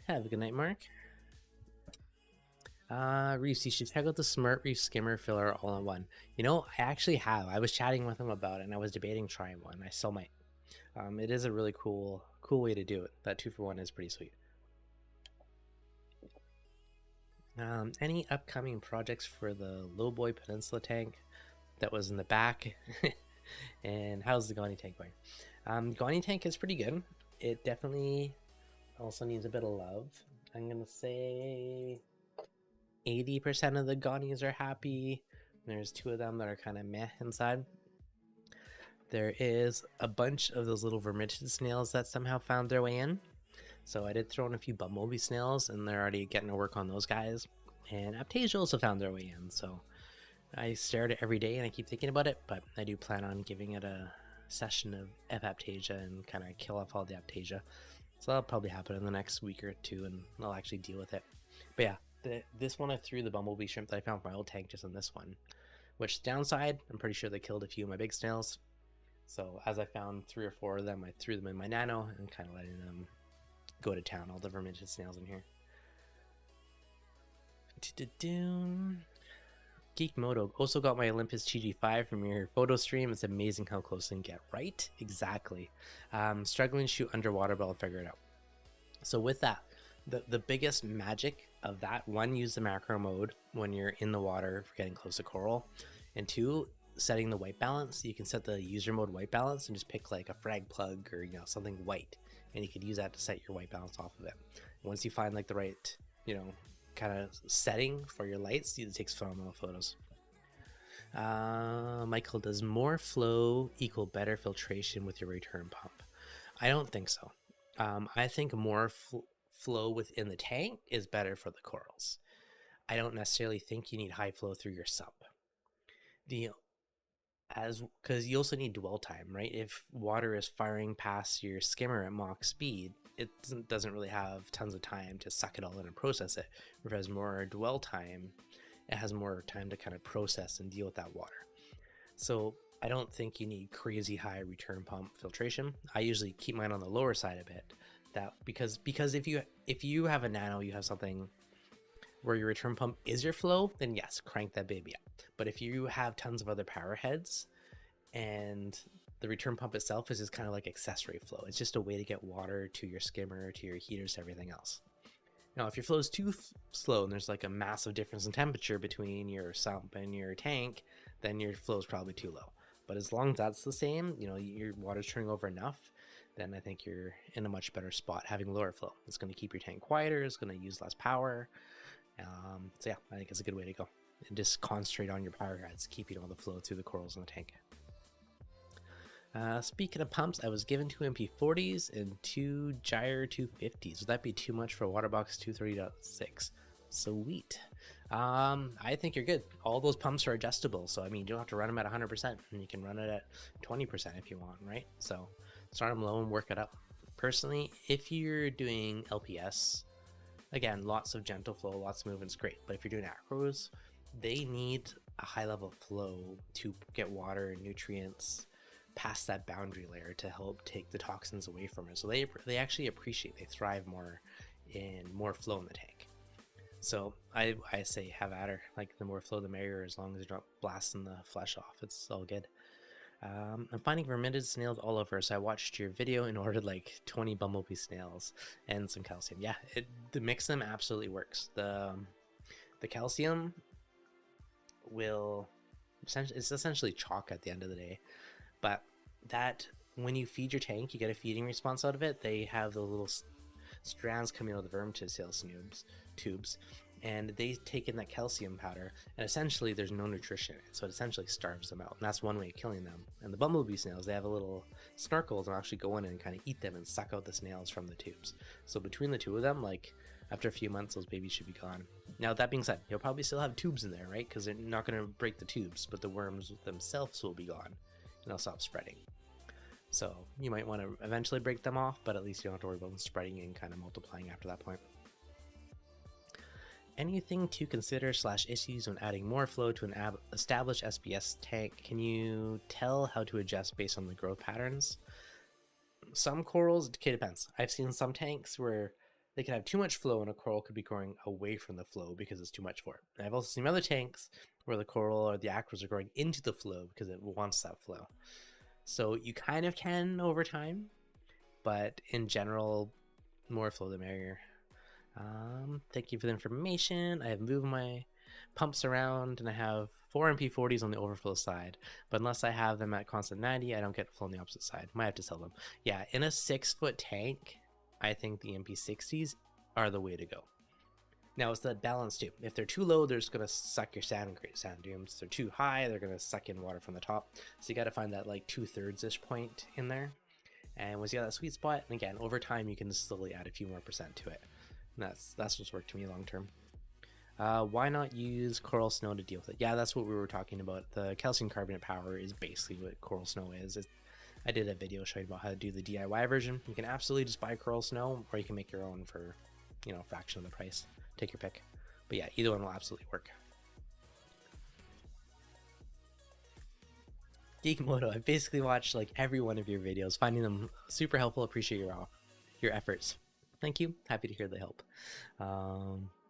Have a good night, Mark. Reef, you should check out the Smart Reef skimmer filler all in one. You know, I actually have. I was chatting with him about it and I was debating trying one. I still might. It is a really cool way to do it. That 2-for-1 is pretty sweet. Any upcoming projects for the Lowboy Peninsula tank that was in the back? And how's the Ghani tank going? Ghani tank is pretty good. It definitely also needs a bit of love. I'm gonna say 80% of the Ghanis are happy. There's 2 of them that are kind of meh inside. There is a bunch of those little vermitid snails that somehow found their way in. So I did throw in a few bumblebee snails, and they're already getting to work on those guys. And Aptasia also found their way in, so I stare at it every day and I keep thinking about it, but I do plan on giving it a session of Aptasia and kind of kill off all the Aptasia. So that'll probably happen in the next week or 2, and I'll actually deal with it. But yeah, this one I threw the bumblebee shrimp that I found from my old tank just on this one. Which downside, I'm pretty sure they killed a few of my big snails. So as I found 3 or 4 of them, I threw them in my nano and kind of letting them go to town, all the vermitid snails in here. Geekmoto also got my Olympus TG5 from your photo stream. It's amazing how close they can get. Right? Exactly. Struggling to shoot underwater, but I'll figure it out. So with that, the biggest magic of that, 1, use the macro mode when you're in the water for getting close to coral, and 2, setting the white balance. You can set the user mode white balance and just pick like a frag plug or, you know, something white, and you could use that to set your white balance off of it. Once you find like the right, you know, kind of setting for your lights, it takes phenomenal photos. Michael, does more flow equal better filtration with your return pump? I don't think so. I think more flow within the tank is better for the corals. I don't necessarily think you need high flow through your sump. Because you also need dwell time, right? If water is firing past your skimmer at Mach speed, it doesn't really have tons of time to suck it all in and process it. Whereas more dwell time, it has more time to kind of process and deal with that water. So I don't think you need crazy high return pump filtration. I usually keep mine on the lower side a bit, that, because if you have a nano, you have something where your return pump is your flow, then yes, crank that baby up. But if you have tons of other power heads and the return pump itself is just kind of like accessory flow, it's just a way to get water to your skimmer, to your heaters, to everything else. Now, if your flow is too slow and there's like a massive difference in temperature between your sump and your tank, then your flow is probably too low. But as long as that's the same, you know, your water's turning over enough, then I think you're in a much better spot having lower flow. It's going to keep your tank quieter, it's going to use less power. So yeah, I think it's a good way to go. And just concentrate on your power heads, keeping all the flow through the corals in the tank. Speaking of pumps, I was given 2 MP40s and 2 Gyre 250s. Would that be too much for a water box 230.6? Sweet. I think you're good. All those pumps are adjustable, so I mean, you don't have to run them at 100%, and you can run it at 20% if you want, right? So start them low and work it up. Personally, if you're doing LPS, again, lots of gentle flow, lots of movements, great. But if you're doing acros, they need a high level of flow to get water and nutrients past that boundary layer to help take the toxins away from it. So they actually appreciate, they thrive more in more flow in the tank. So I say have at her. Like, the more flow the merrier, as long as you're not blasting the flesh off. It's all good. I'm finding vermitid snails all over, so I watched your video and ordered like 20 bumblebee snails and some calcium. Yeah, the mix them absolutely works. The calcium will it's essentially chalk at the end of the day, but that when you feed your tank, you get a feeding response out of it. They have the little strands coming out of the vermitid tubes, and they take in that calcium powder, and essentially there's no nutrition in it, so it essentially starves them out, and that's one way of killing them. And the bumblebee snails, they have a little snorkels and actually go in and kind of eat them and suck out the snails from the tubes. So between the two of them, like, after a few months, those babies should be gone. Now, that being said, you'll probably still have tubes in there, right? Because they're not going to break the tubes, but the worms themselves will be gone, and they'll stop spreading. So you might want to eventually break them off, but at least you don't have to worry about them spreading and kind of multiplying after that point. Anything to consider / issues when adding more flow to an established SPS tank? Can you tell how to adjust based on the growth patterns? Some corals, it depends. I've seen some tanks where they can have too much flow and a coral could be growing away from the flow because it's too much for it. And I've also seen other tanks where the coral or the acros are growing into the flow because it wants that flow. So you kind of can over time, but in general, more flow the merrier. Thank you for the information. I have moved my pumps around and I have 4 MP40s on the overflow side, but unless I have them at constant 90, I don't get flow on the opposite side. Might have to sell them. Yeah, in a 6-foot tank, I think the MP60s are the way to go. Now, it's that balance too. If they're too low, they're just going to suck your sand and create sand dunes. If they're too high, they're going to suck in water from the top. So you got to find that like 2/3-ish point in there. And once you got that sweet spot, and again, over time, you can slowly add a few more % to it. And that's what's worked to me long term. Why not use coral snow to deal with it? Yeah, that's what we were talking about. The calcium carbonate power is basically what coral snow is. I did a video showing about how to do the DIY version. You can absolutely just buy coral snow, or you can make your own for, a fraction of the price. Take your pick. But yeah, either one will absolutely work. Geekmoto, I basically watched like every one of your videos, finding them super helpful. Appreciate your efforts. Thank you. Happy to hear they help.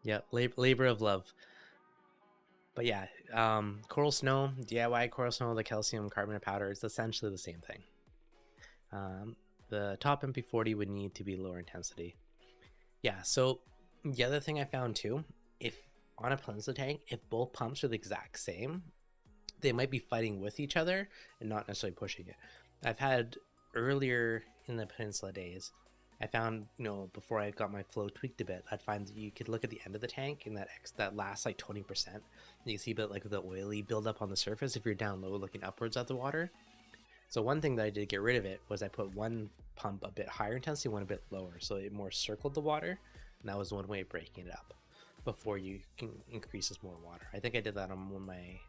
Yeah, labor of love. But yeah, coral snow, DIY coral snow, the calcium carbonate powder, it's essentially the same thing. The top MP40 would need to be lower intensity. Yeah, so the other thing I found too, if on a peninsula tank, if both pumps are the exact same, they might be fighting with each other and not necessarily pushing it. I've had earlier in the peninsula days, I found, before I got my flow tweaked a bit, I'd find that you could look at the end of the tank and that last like 20%, you can see a bit like the oily buildup on the surface if you're down low looking upwards at the water. So one thing that I did to get rid of it was I put one pump a bit higher intensity, one a bit lower, so it more circled the water, and that was one way of breaking it up before you can increase more water. I think I did that on one of my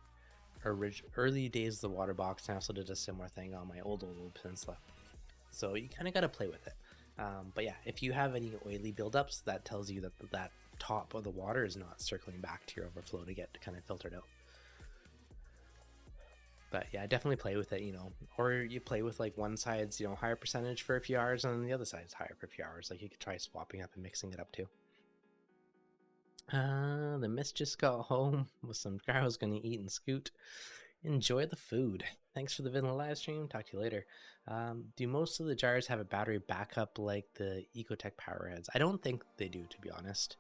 early days of the water box, and I also did a similar thing on my old peninsula. So you kind of got to play with it. But yeah, if you have any oily buildups, that tells you that top of the water is not circling back to your overflow to get kind of filtered out. But yeah, definitely play with it, you know, or you play with like one side's, you know, higher percentage for a few hours and then the other side's higher for a few hours. Like you could try swapping up and mixing it up too. The mist just got home with some cows gonna eat and scoot. Enjoy the food. Thanks for the vanilla live stream. Talk to you later. Do most of the jars have a battery backup like the Ecotech power heads? I don't think they do, to be honest.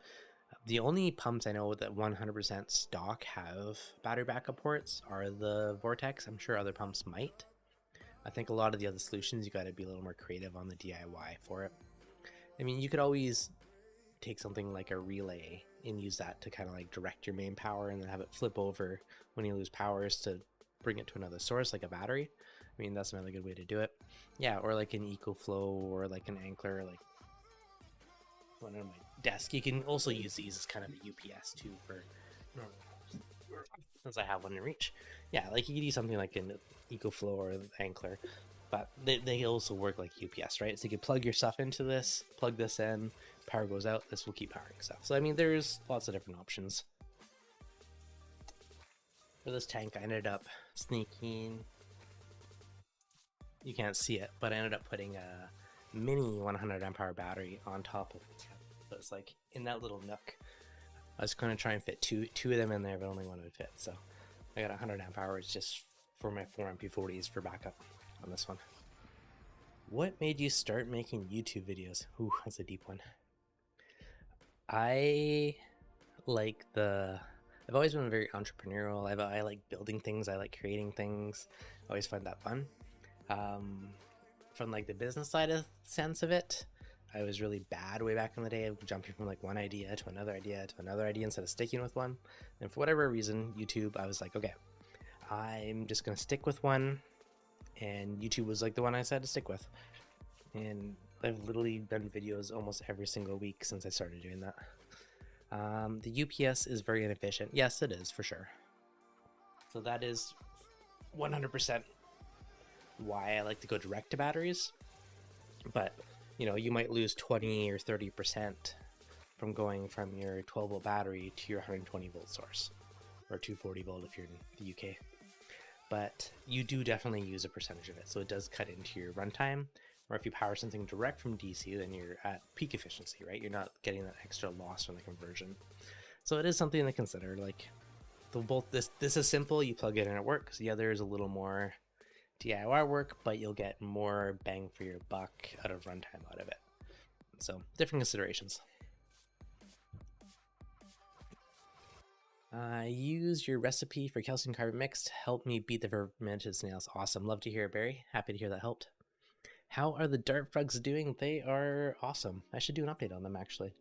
The only pumps I know that 100% stock have battery backup ports are the Vortex. I'm sure other pumps might. I think a lot of the other solutions, you got to be a little more creative on the DIY for it. I mean, you could always take something like a relay and use that to kind of like direct your main power and then have it flip over when you lose powers to bring it to another source like a battery. I mean, that's another good way to do it. Yeah, or like an EcoFlow or like an Ankler, like one on my desk. You can also use these as kind of a UPS too for, since I have one in reach. Yeah, like you could use something like an EcoFlow or an Ankler, but they also work like UPS, right? So you can plug your stuff into this, plug this in, power goes out, this will keep powering stuff. So I mean, there's lots of different options. For this tank, I ended up sneaking, you can't see it, but I ended up putting a mini 100 amp hour battery on top of it. So it's like in that little nook. I was going to try and fit two of them in there, but only one would fit. So I got 100 amp hours just for my 4 MP40s for backup on this one. What made you start making YouTube videos? Ooh, that's a deep one. I like I've always been very entrepreneurial. I like building things. I like creating things. I always find that fun. From like the business side of sense of it, I was really bad way back in the day of jumping from like one idea to another idea to another idea instead of sticking with one. And for whatever reason, YouTube, I was like, okay, I'm just gonna stick with one. And YouTube was like the one I decided to stick with. And I've literally done videos almost every single week since I started doing that. The UPS is very inefficient. Yes, it is for sure. So that is 100% why I like to go direct to batteries. But you know, you might lose 20 or 30% from going from your 12 volt battery to your 120 volt source, or 240 volt if you're in the UK. But you do definitely use a percentage of it, so it does cut into your runtime. Or if you power something direct from DC, then you're at peak efficiency, right? You're not getting that extra loss from the conversion. So it is something to consider. Like this is simple, you plug it in and it works. The other is a little more DIY work, but you'll get more bang for your buck out of runtime out of it. So different considerations. Use your recipe for calcium carbon mix to help me beat the fermented snails. Awesome. Love to hear it, Barry. Happy to hear that helped. How are the dart frogs doing? They are awesome. I should do an update on them actually.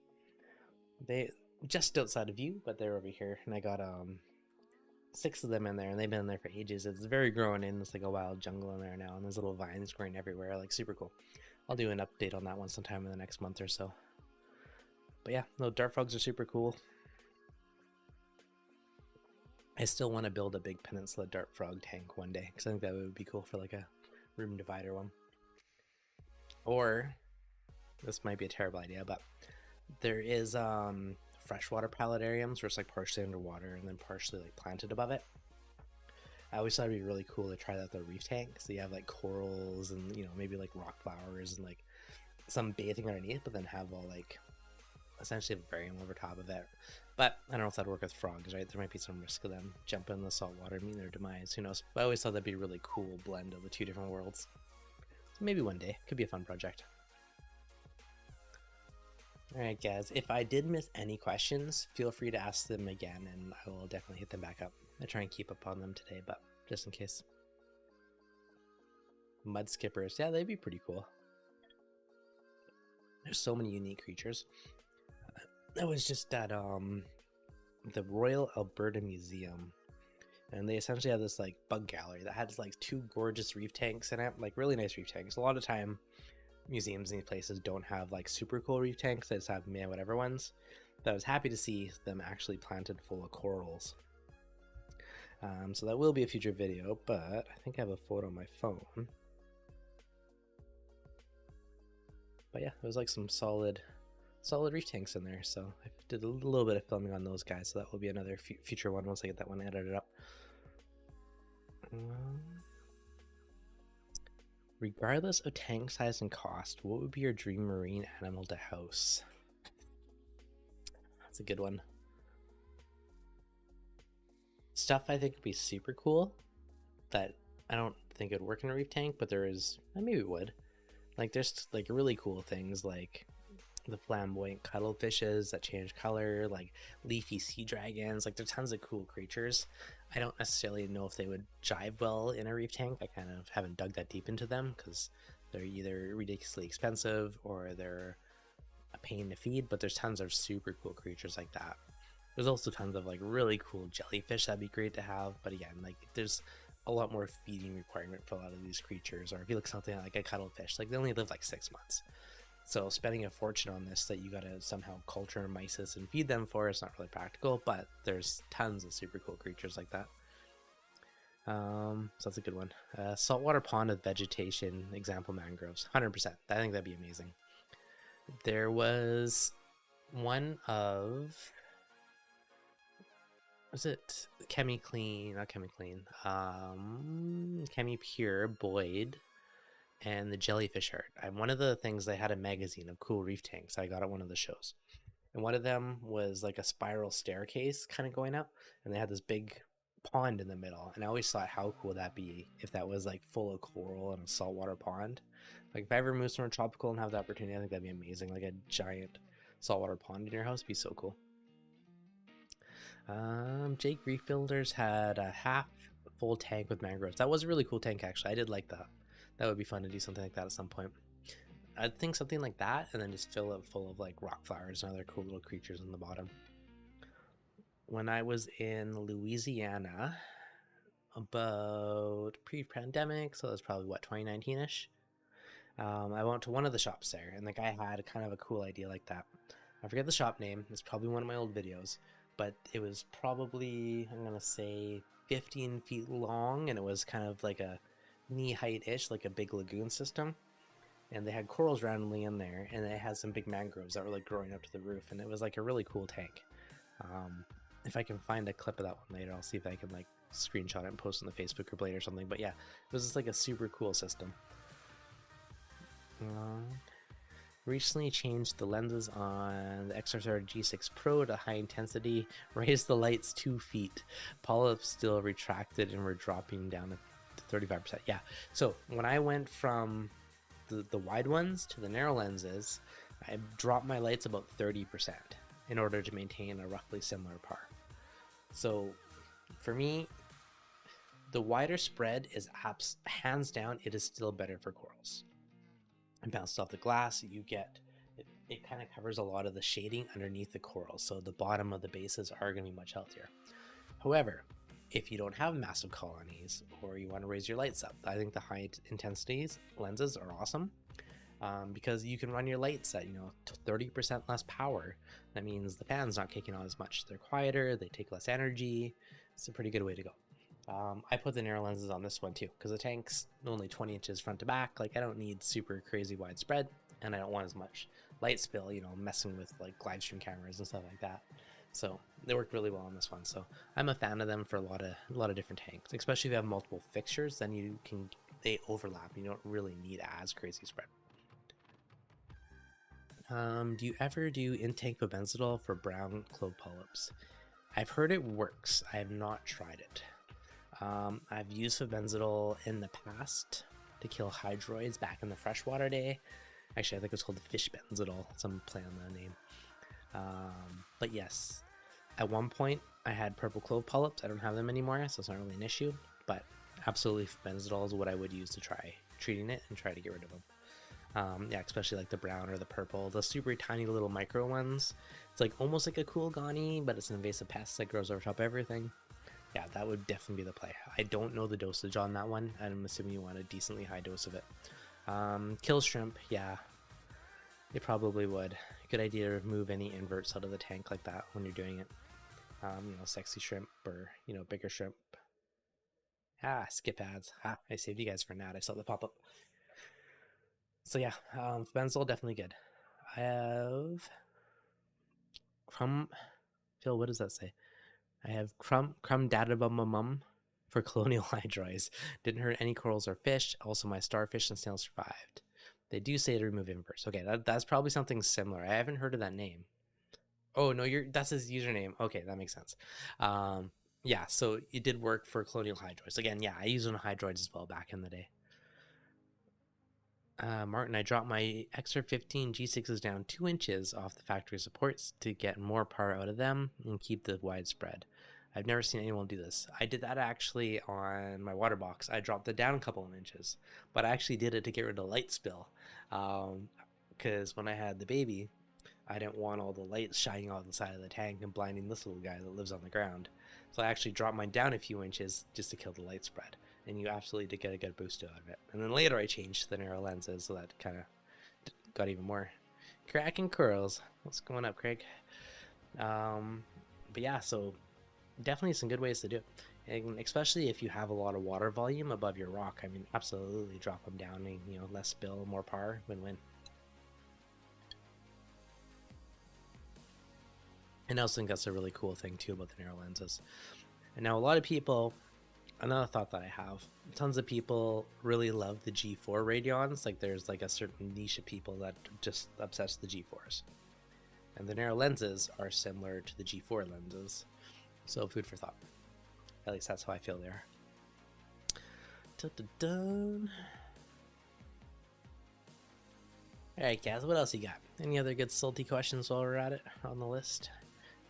They just outside of you, but they're over here, and I got 6 of them in there, and they've been in there for ages. It's very growing in. It's like a wild jungle in there now, and there's little vines growing everywhere. Like super cool. I'll do an update on that one sometime in the next month or so. But yeah, no, dart frogs are super cool. I still want to build a big peninsula dart frog tank one day, because I think that would be cool for like a room divider one. Or this might be a terrible idea, but there is freshwater paludariums where it's like partially underwater and then partially like planted above it. I always thought it'd be really cool to try that with a reef tank. So you have like corals and, you know, maybe like rock flowers and like some bathing underneath, but then have all like essentially a aquarium over top of it. But I don't know if that'd work with frogs, right? There might be some risk of them jumping in the salt water and meeting their demise. Who knows? But I always thought that'd be a really cool blend of the two different worlds. So maybe one day. Could be a fun project. Alright guys, if I did miss any questions, feel free to ask them again and I will definitely hit them back up. I try and keep up on them today, but just in case. Mud skippers, yeah, they'd be pretty cool. There's so many unique creatures. I was just at the Royal Alberta Museum, and they essentially have this like bug gallery that has like 2 gorgeous reef tanks in it, like really nice reef tanks. A lot of time museums in these places don't have like super cool reef tanks, they just have meh whatever ones. But I was happy to see them actually planted full of corals. So that will be a future video, but I think I have a photo on my phone. But yeah, it was like some solid reef tanks in there, so I did a little bit of filming on those guys, so that will be another future one once I get that one edited up. Regardless of tank size and cost, what would be your dream marine animal to house? That's a good one. Stuff I think would be super cool that I don't think it would work in a reef tank, but there is, maybe it would. Like there's like really cool things like the flamboyant cuttlefishes that change color, like leafy sea dragons. Like there's tons of cool creatures. I don't necessarily know if they would jive well in a reef tank. I kind of haven't dug that deep into them because they're either ridiculously expensive or they're a pain to feed, but there's tons of super cool creatures like that. There's also tons of like really cool jellyfish that'd be great to have, but again, like there's a lot more feeding requirement for a lot of these creatures. Or if you look something like a cuttlefish, like they only live like 6 months. So spending a fortune on this that you gotta somehow culture mysis and feed them for is not really practical, but there's tons of super cool creatures like that. So that's a good one. Saltwater pond with vegetation, example mangroves, 100%. I think that'd be amazing. There was one of, was it ChemiClean, not ChemiClean, ChemiPure, Boyd, and the jellyfish art. And one of the things, they had a magazine of cool reef tanks I got at one of the shows, and one of them was like a spiral staircase kind of going up, and they had this big pond in the middle. And I always thought how cool that'd be if that was like full of coral and a saltwater pond. Like if I ever move somewhere tropical and have the opportunity, I think that'd be amazing. Like a giant saltwater pond in your house would be so cool. Jake Reef Builders had a half full tank with mangroves. That was a really cool tank actually. I did like that. That would be fun to do something like that at some point. I'd think something like that, and then just fill it full of like rock flowers and other cool little creatures in the bottom. When I was in Louisiana, about pre-pandemic, so that's probably what, 2019-ish. I went to one of the shops there, and the guy had kind of a cool idea like that. I forget the shop name. It's probably one of my old videos, but it was probably, I'm gonna say 15 feet long, and it was kind of like a knee height-ish, like a big lagoon system. And they had corals randomly in there, and it had some big mangroves that were like growing up to the roof, and it was like a really cool tank. If I can find a clip of that one later, I'll see if I can like screenshot it and post on the Facebook group later or something. But yeah, it was just like a super cool system. Recently changed the lenses on the XR G6 Pro to high intensity, raised the lights 2 feet. Polyps still retracted and we're dropping down to 35%. Yeah, so when I went from the wide ones to the narrow lenses, I dropped my lights about 30% in order to maintain a roughly similar par. So for me, the wider spread is hands down, it is still better for corals. And bounced off the glass, you get it kind of covers a lot of the shading underneath the coral, so the bottom of the bases are going to be much healthier. However, if you don't have massive colonies or you want to raise your lights up, I think the high intensities lenses are awesome, because you can run your lights at 30% less power. That means the fan's not kicking on as much. They're quieter, they take less energy. It's a pretty good way to go. I put the narrow lenses on this one too, because the tank's only 20 inches front to back. Like I don't need super crazy wide spread, and I don't want as much light spill, messing with like glide stream cameras and stuff like that. So they work really well on this one. So I'm a fan of them for a lot of different tanks, especially if you have multiple fixtures. Then they overlap. You don't really need as crazy spread. Do you ever do Intank Bensol for brown clove polyps? I've heard it works. I have not tried it. I've used Bensol in the past to kill hydroids back in the freshwater day. Actually, I think it's called the fish Bensol. Some play on the name. But yes, at one point I had purple clove polyps. I don't have them anymore, so it's not really an issue. But absolutely, Bensol is what I would use to try treating it and try to get rid of them. Yeah, especially like the brown or the purple, the super tiny little micro ones. It's like almost like a cool Gani, but it's an invasive pest that grows over top of everything. Yeah, that would definitely be the play. I don't know the dosage on that one. I'm assuming you want a decently high dose of it. Kill shrimp, yeah, it probably would. Good idea to remove any inverts out of the tank like that when you're doing it. Sexy shrimp or, bigger shrimp. Skip ads. I saved you guys for an ad. I saw the pop-up. So yeah, Bensol, definitely good. I have Phil, what does that say? I have Crumb Dadabumum for colonial hydroids. Didn't hurt any corals or fish. Also, my starfish and snails survived. They do say to remove inverse. Okay, that's probably something similar. I haven't heard of that name. Oh no, that's his username. Okay, that makes sense. Yeah, so it did work for colonial hydroids. Again, yeah, I used on hydroids as well back in the day. Martin, I dropped my extra 15 G6s down 2 inches off the factory supports to get more power out of them and keep the widespread. I've never seen anyone do this. I did that actually on my water box. I dropped it down a couple of inches, but I actually did it to get rid of light spill. Because when I had the baby, I didn't want all the light shining on the side of the tank and blinding this little guy that lives on the ground. So I actually dropped mine down a few inches just to kill the light spread. And you absolutely did get a good boost out of it. And then later I changed the narrow lenses, so that kind of got even more. Cracking curls. What's going up, Craig? But yeah, so definitely some good ways to do it. And especially if you have a lot of water volume above your rock, I mean, absolutely drop them down and, you know, less spill, more power, win-win. And I also think that's a really cool thing too about the narrow lenses. And now a lot of people, another thought that I have, tons of people really love the G4 radions. Like there's like a certain niche of people that just obsess with the G4s. And the narrow lenses are similar to the G4 lenses. So food for thought. At least that's how I feel there. Dun-dun-dun. Alright guys, what else you got? Any other good salty questions while we're at it on the list?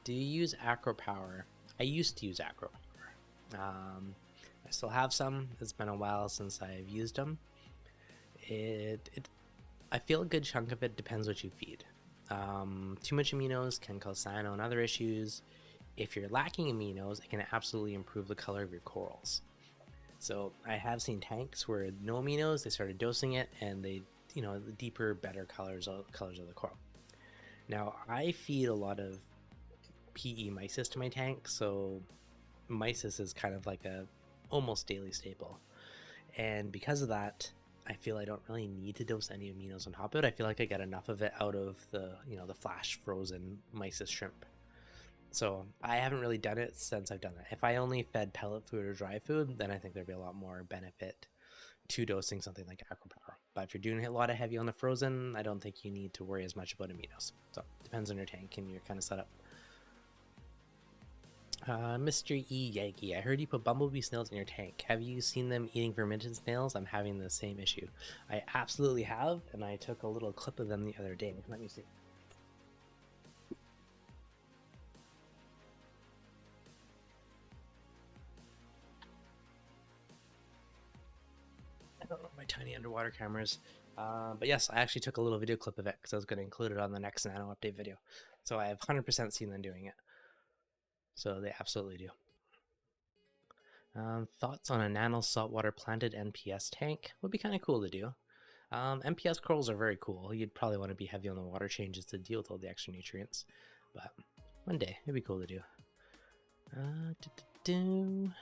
Do you use acro power? I used to use acro power. I still have some. It's been a while since I've used them. I feel a good chunk of it depends what you feed. Too much aminos can cause cyano and other issues. If you're lacking aminos, it can absolutely improve the color of your corals. So I have seen tanks where no aminos, they started dosing it, and they, you know, the deeper, better colors of the coral. Now I feed a lot of PE mysis to my tank, so mysis is kind of like a almost daily staple, and because of that I feel I don't really need to dose any aminos on top of it. I feel like I get enough of it out of the, you know, the flash frozen mysis shrimp. So I haven't really done it since I've done that. If I only fed pellet food or dry food, then I think there'd be a lot more benefit to dosing something like aquapower. But if you're doing a lot of heavy on the frozen, I don't think you need to worry as much about aminos. So it depends on your tank and your kind of setup. Mr. E. Yankee, I heard you put bumblebee snails in your tank. Have you seen them eating fermented snails? I'm having the same issue. I absolutely have, and I took a little clip of them the other day. Let me see. I don't know my tiny underwater cameras. But yes, I actually took a little video clip of it because I was going to include it on the next nano update video. So I have 100% seen them doing it. So they absolutely do. Thoughts on a nano saltwater planted NPS tank? Would be kind of cool to do. NPS corals are very cool. You'd probably want to be heavy on the water changes to deal with all the extra nutrients. But one day, it'd be cool to do.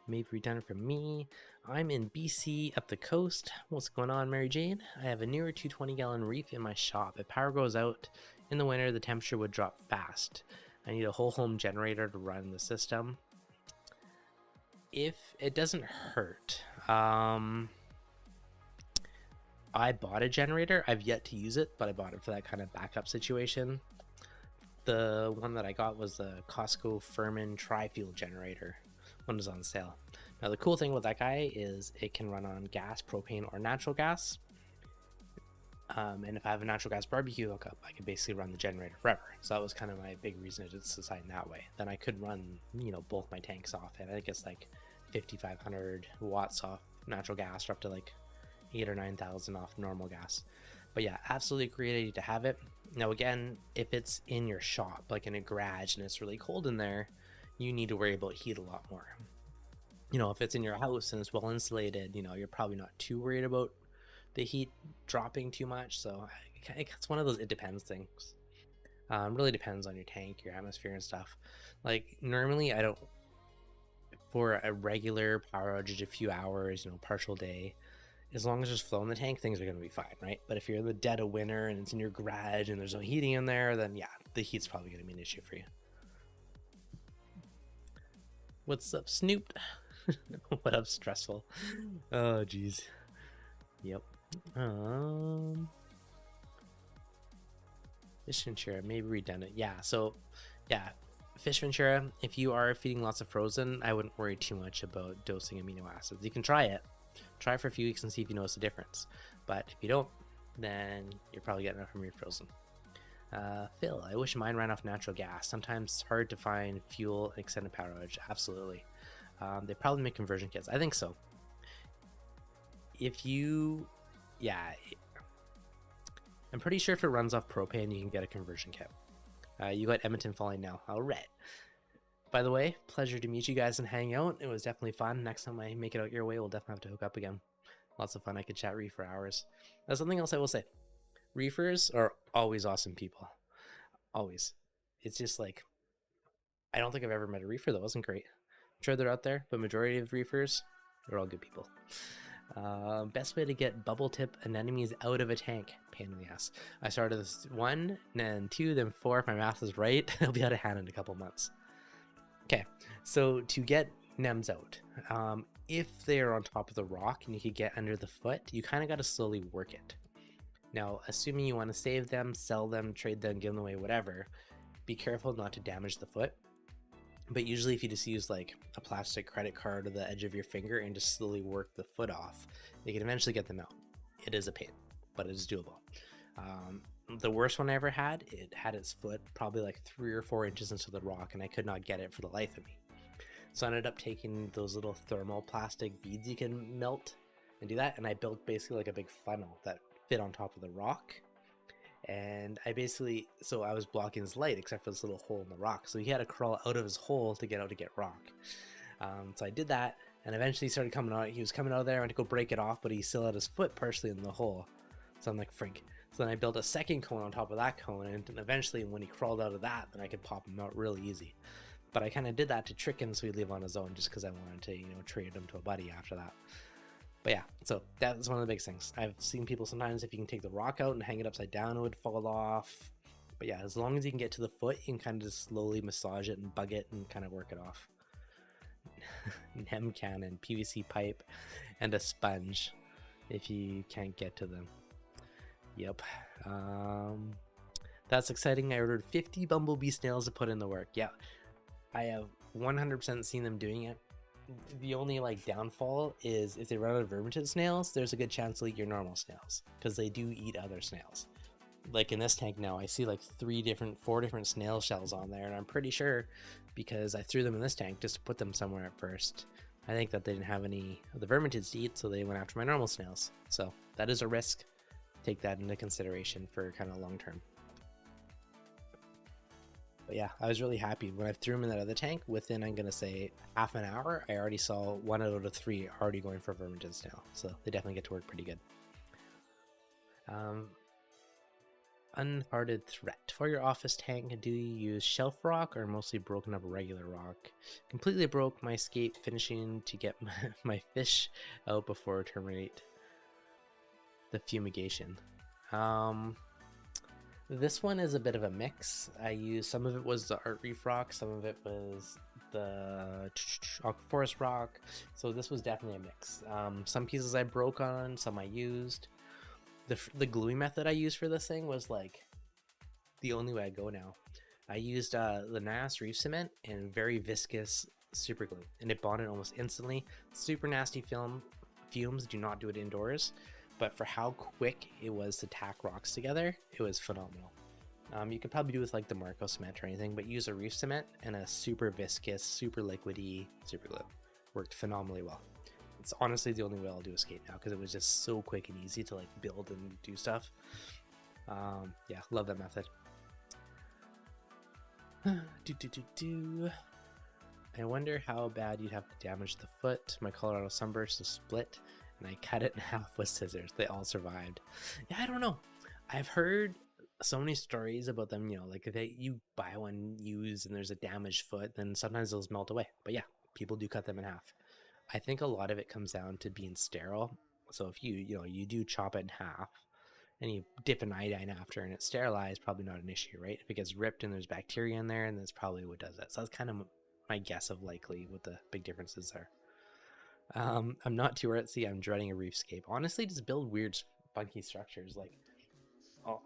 Maybe redone for me. I'm in BC up the coast. What's going on, Mary Jane? I have a newer 220-gallon Reef in my shop. If power goes out in the winter, the temperature would drop fast. I need a whole home generator to run the system. If it doesn't hurt, I bought a generator. I've yet to use it, but I bought it for that kind of backup situation. The one that I got was the Costco Furman tri-fuel generator. One was on sale. Now the cool thing with that guy is it can run on gas, propane, or natural gas. And if I have a natural gas barbecue hookup, I can basically run the generator forever. So that was kind of my big reason to decide that way. Then I could run, you know, both my tanks off, and I think it's like 5,500 watts off natural gas, or up to like 8,000 or 9,000 off normal gas. But yeah, absolutely a great idea to have it. Now again, if it's in your shop, like in a garage, and it's really cold in there, you need to worry about heat a lot more. You know, if it's in your house and it's well insulated, you know, you're probably not too worried about the heat dropping too much. So it's one of those it depends things. Really depends on your tank, your atmosphere and stuff. Like normally I don't, for a regular power outage, a few hours, you know, partial day, as long as there's flow in the tank, things are going to be fine, right? But if you're in the dead of winter and it's in your garage and there's no heating in there, then yeah, the heat's probably going to be an issue for you. What's up, Snoop? What up, Stressful? Oh, jeez. Yep. Fish Ventura, maybe redundant. Yeah, so, yeah, Fish Ventura, if you are feeding lots of frozen, I wouldn't worry too much about dosing amino acids. You can try it. Try it for a few weeks and see if you notice a difference. But if you don't, then you're probably getting enough from your frozen. Phil, I wish mine ran off natural gas. Sometimes it's hard to find fuel and extended power outage. Absolutely. They probably make conversion kits. I think so. If you, yeah, I'm pretty sure if it runs off propane, you can get a conversion kit. You got Edmonton falling now. All right. By the way, pleasure to meet you guys and hang out. It was definitely fun. Next time I make it out your way, we'll definitely have to hook up again. Lots of fun. I could chat Reef for hours. That's something else I will say. Reefers are always awesome people. Always. It's just like, I don't think I've ever met a reefer that wasn't great. I'm sure they're out there, but majority of reefers, they're all good people. Best way to get bubble tip anemones out of a tank. Pain in the ass. I started this 1, then 2, then 4. If my math is right, it'll be out of hand in a couple months. Okay, so to get nems out, if they're on top of the rock and you could get under the foot, you kind of got to slowly work it. Now, assuming you want to save them, sell them, trade them, give them away, whatever, be careful not to damage the foot. But usually if you just use like a plastic credit card or the edge of your finger and just slowly work the foot off, you can eventually get them out. It is a pain, but it is doable. The worst one I ever had, it had its foot probably like 3 or 4 inches into the rock and I could not get it for the life of me. So I ended up taking those little thermal plastic beads you can melt and do that, and I built basically like a big funnel that fit on top of the rock. And I basically, so I was blocking his light except for this little hole in the rock, so he had to crawl out of his hole to get out to get rock. So I did that, and eventually he started coming out. He was coming out of there. I went to go break it off, but he still had his foot partially in the hole. So I'm like, frink. So then I built a second cone on top of that cone, and eventually when he crawled out of that, then I could pop him out really easy. But I kind of did that to trick him so he'd leave on his own, just because I wanted to, trade him to a buddy after that. But yeah, so that's one of the big things. I've seen people sometimes, if you can take the rock out and hang it upside down, it would fall off. But yeah, as long as you can get to the foot, you can kind of just slowly massage it and bug it and kind of work it off. Nem cannon, PVC pipe, and a sponge if you can't get to them. Yep. That's exciting. I ordered 50 bumblebee snails to put in the work. Yeah, I have 100% seen them doing it. The only like downfall is if they run out of vermitid snails, there's a good chance they'll eat your normal snails, because they do eat other snails. Like in this tank now, I see like 4 different snail shells on there, and I'm pretty sure, because I threw them in this tank just to put them somewhere at first, I think that they didn't have any of the vermitids to eat, so they went after my normal snails. So that is a risk. Take that into consideration for kind of long term. But yeah, I was really happy when I threw them in that other tank. Within, I'm gonna say, half an hour, I already saw 1 out of 3 already going for vermitids now, so they definitely get to work pretty good. Unhardened threat. For your office tank, do you use shelf rock or mostly broken up regular rock? Completely broke my skate finishing to get my fish out before terminate the fumigation. This one is a bit of a mix. I used, some of it was the Art Reef rock, some of it was the Forest rock, so this was definitely a mix. Some pieces I broke on, some I used. The gluing method I used for this thing was like the only way I go now. I used the NAS Reef cement and very viscous super glue, and it bonded almost instantly. Super nasty fumes, do not do it indoors. But for how quick it was to tack rocks together, it was phenomenal. You could probably do with like the Marco cement or anything, but use a Reef cement and a super viscous, super liquidy super glue. Worked phenomenally well. It's honestly the only way I'll do a skate now, because it was just so quick and easy to like build and do stuff. Yeah, love that method. I wonder how bad you'd have to damage the foot. My Colorado sunburst is split, and I cut it in half with scissors. They all survived. Yeah, I don't know. I've heard so many stories about them, like you buy one used and there's a damaged foot, then sometimes those melt away. But yeah, people do cut them in half. I think a lot of it comes down to being sterile. So if you do chop it in half and you dip an iodine after and it's sterilized, probably not an issue, right? If it gets ripped and there's bacteria in there, and that's probably what does that. So that's kind of my guess of likely what the big differences are. I'm not too artsy. I'm dreading a reefscape. Honestly, just build weird, funky structures. Like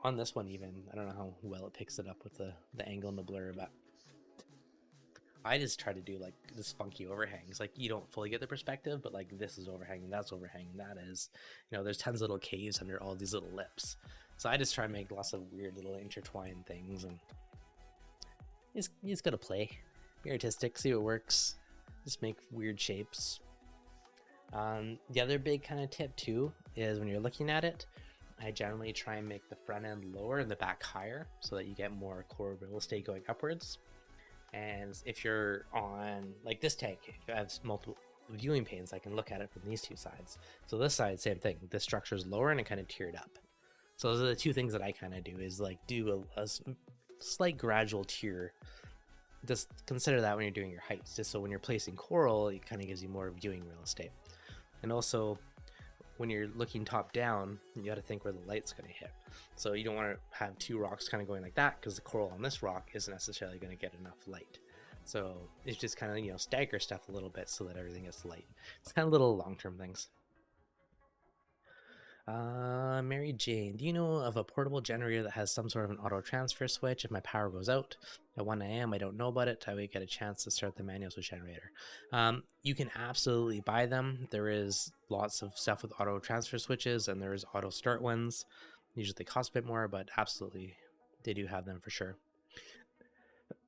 on this one, even I don't know how well it picks it up with the angle and the blur, but I just try to do like this funky overhangs. Like you don't fully get the perspective, but like this is overhanging, that's overhanging, that is, you know, there's tons of little caves under all these little lips. So I just try to make lots of weird little intertwined things, and you just gotta play, be artistic, see what works, just make weird shapes. The other big kind of tip too is when you're looking at it, I generally try and make the front end lower and the back higher so that you get more core real estate going upwards. And if you're on like this tank, if it has multiple viewing panes, I can look at it from these two sides. So this side, same thing. This structure is lower and it kind of tiered up. So those are the two things that I kind of do, is like do a slight gradual tier. Just consider that when you're doing your heights, just so when you're placing coral, it kind of gives you more viewing real estate. And also, when you're looking top down, you got to think where the light's going to hit. So you don't want to have two rocks kind of going like that, because the coral on this rock isn't necessarily going to get enough light. So it's just kind of, you know, stagger stuff a little bit so that everything gets light. It's kind of little long-term things. Mary Jane, do you know of a portable generator that has some sort of an auto transfer switch? If my power goes out at 1 a.m., I don't know about it, I would get a chance to start the manual switch generator. You can absolutely buy them. There is lots of stuff with auto transfer switches, and there is auto start ones. Usually they cost a bit more, but absolutely they do have them for sure.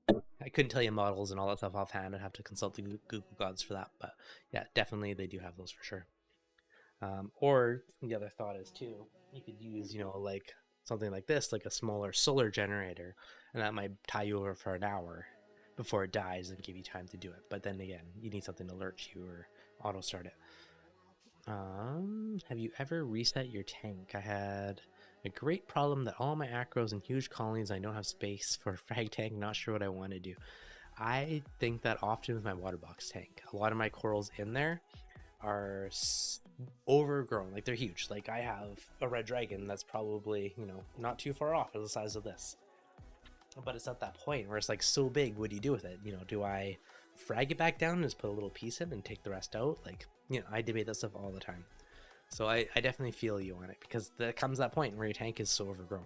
I couldn't tell you models and all that stuff offhand. I'd have to consult the Google gods for that, but yeah, definitely they do have those for sure. Or the other thought is too, you could use, you know, like something like this, like a smaller solar generator, and that might tie you over for an hour before it dies and give you time to do it. But then again, you need something to alert you or auto start it. Have you ever reset your tank? I had a great problem that all my acros in huge colonies, I don't have space for a frag tank, not sure what I want to do. I think that often with my water box tank. A lot of my corals in there are overgrown, like they're huge. Like I have a red dragon that's probably, you know, not too far off of the size of this, but it's at that point where it's like so big, what do you do with it? You know, do I frag it back down and just put a little piece in and take the rest out? Like, you know, I debate that stuff all the time. So I definitely feel you on it, because there comes that point where your tank is so overgrown.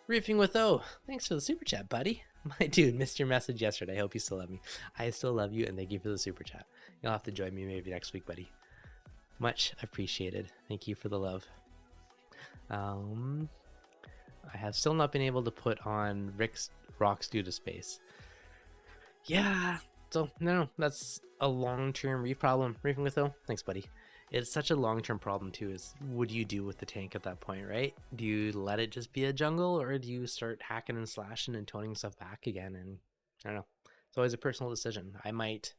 Reefing with O, thanks for the super chat, buddy. My dude, missed your message yesterday. I hope you still love me. I still love you, and thank you for the super chat. You'll have to join me maybe next week, buddy. Much appreciated. Thank you for the love. I have still not been able to put on Rick's Rocks due to space. Yeah, so no, that's a long-term reef problem. Reefing with O, thanks, buddy. It's such a long-term problem too, is what do you do with the tank at that point, right? Do you let it just be a jungle, or do you start hacking and slashing and toning stuff back again? And I don't know, it's always a personal decision. I might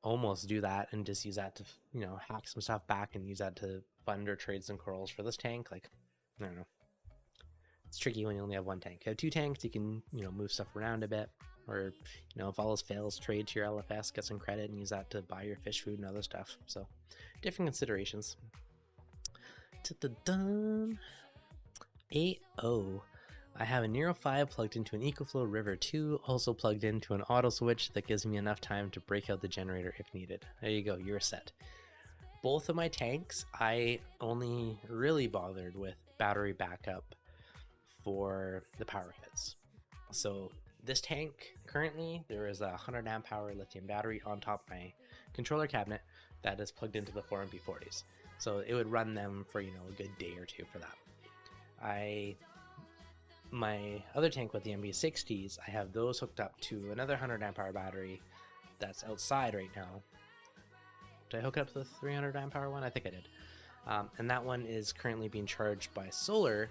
almost do that and just use that to, you know, hack some stuff back and use that to fund or trade some corals for this tank. Like, I don't know, it's tricky when you only have one tank. If you have two tanks, you can, you know, move stuff around a bit, or, you know, if all else fails, trade to your LFS, get some credit, and use that to buy your fish food and other stuff. So different considerations. AO. I have a Nero 5 plugged into an EcoFlow River 2, also plugged into an auto switch that gives me enough time to break out the generator if needed. There you go, you're set. Both of my tanks, I only really bothered with battery backup for the power hits. So this tank, currently, there is a 100 amp hour lithium battery on top of my controller cabinet that is plugged into the 4MP40s. So it would run them for, you know, a good day or two for that. My other tank with the MB60s, I have those hooked up to another 100 amp hour battery that's outside right now. Did I hook it up to the 300 amp hour one? I think I did. And that one is currently being charged by solar,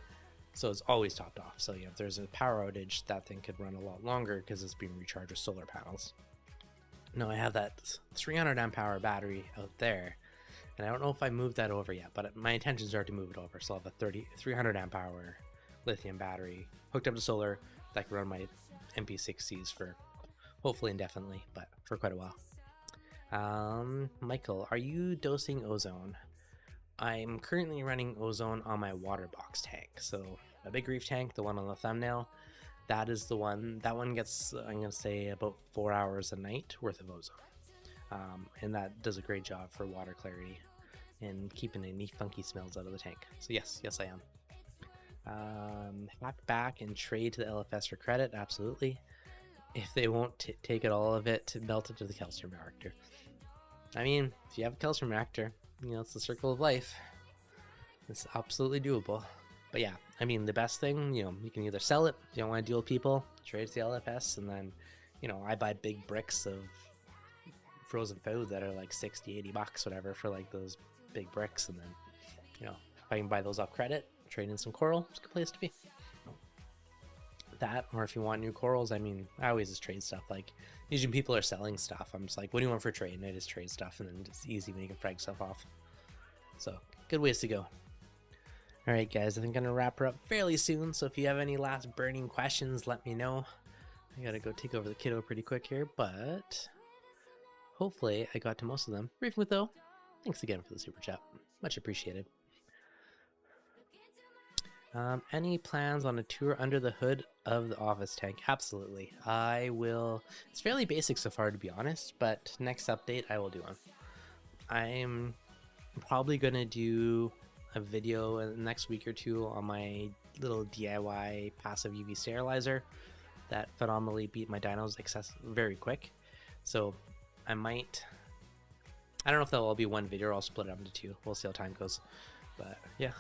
so it's always topped off. So yeah, if there's a power outage, that thing could run a lot longer because it's being recharged with solar panels. No, I have that 300 amp hour battery out there, and I don't know if I moved that over yet, but my intentions are to move it over. So I'll have a 300 amp hour lithium battery hooked up to solar that can run my MP60s for hopefully indefinitely, but for quite a while. Michael, are you dosing ozone? I'm currently running ozone on my water box tank. So a big reef tank, the one on the thumbnail, that is the one. That one gets, I'm going to say, about 4 hours a night worth of ozone. And that does a great job for water clarity and keeping any funky smells out of the tank. So yes, I am. Hack back and trade to the LFS for credit, absolutely. If they won't take it, all of it, melt it to the calcium reactor. I mean, if you have a calcium reactor, you know, it's the circle of life. It's absolutely doable. But yeah, I mean, the best thing, you know, you can either sell it if you don't want to deal with people, trade to the LFS, and then, you know, I buy big bricks of frozen food that are like 60, 80 bucks, whatever, for like those big bricks, and then, you know, if I can buy those off credit, trade in some coral, it's a good place to be. That, or if you want new corals, I mean, I always just trade stuff. Like, usually people are selling stuff, I'm just like, what do you want for trade? And I just trade stuff, and then it's easy when you can frag stuff off. So, good ways to go. Alright guys, I think I'm going to wrap her up fairly soon, so if you have any last burning questions, let me know. I gotta go take over the kiddo pretty quick here, but hopefully I got to most of them. Reef with though, thanks again for the super chat. Much appreciated. Any plans on a tour under the hood of the office tank? Absolutely. I will. It's fairly basic so far, to be honest, but next update I will do one. I'm probably going to do a video in the next week or two on my little DIY passive UV sterilizer that phenomenally beat my Dinos very quick. So I might, I don't know if that'll all be one video or I'll split it up into two. We'll see how time goes. But yeah,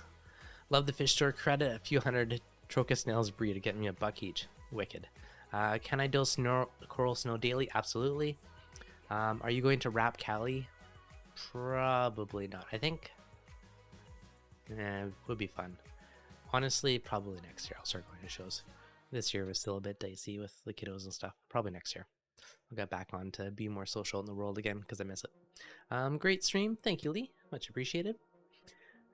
love the fish store. Credit a few hundred Trochus snails breed to get me $1 each. Wicked. Can I dose coral snow daily? Absolutely. Are you going to wrap Cali? Probably not. I think it would be fun. Honestly, probably next year I'll start going to shows. This year was still a bit dicey with the kiddos and stuff. Probably next year. I'll get back on to be more social in the world again because I miss it. Great stream. Thank you, Lee. Much appreciated.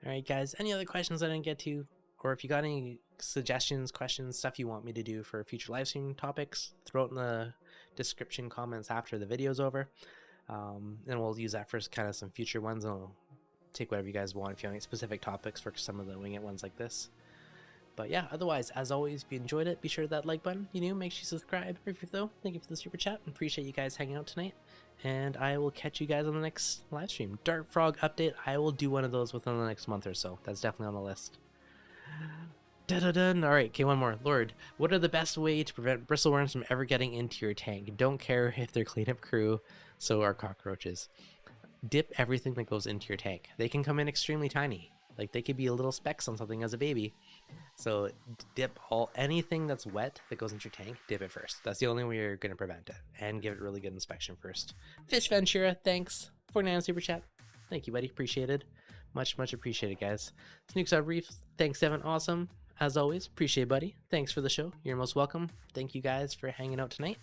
Alright guys, any other questions I didn't get to? Or if you got any suggestions, questions, stuff you want me to do for future live stream topics, throw it in the description comments after the video's over. And we'll use that for kind of some future ones, and I'll take whatever you guys want if you have any specific topics for some of the wing it ones like this. But yeah, otherwise, as always, if you enjoyed it, be sure to that like button. You know, make sure you subscribe. If though, thank you for the super chat. Appreciate you guys hanging out tonight. And I will catch you guys on the next live stream. Dart Frog update. I will do one of those within the next month or so. That's definitely on the list. Dun. All right, okay, one more. Lord, what are the best way to prevent bristleworms from ever getting into your tank? Don't care if they're cleanup crew, so are cockroaches. Dip everything that goes into your tank. They can come in extremely tiny. Like, they could be little specks on something as a baby. So dip anything that's wet that goes into your tank, dip it first. That's the only way you're going to prevent it. And give it really good inspection first. Fish Ventura, thanks. 49 super chat. Thank you, buddy. Appreciated. Much appreciated, guys. Snooks out Reef. Thanks, Evan. Awesome. As always, appreciate it, buddy. Thanks for the show. You're most welcome. Thank you guys for hanging out tonight.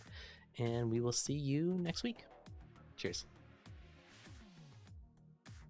And we will see you next week. Cheers.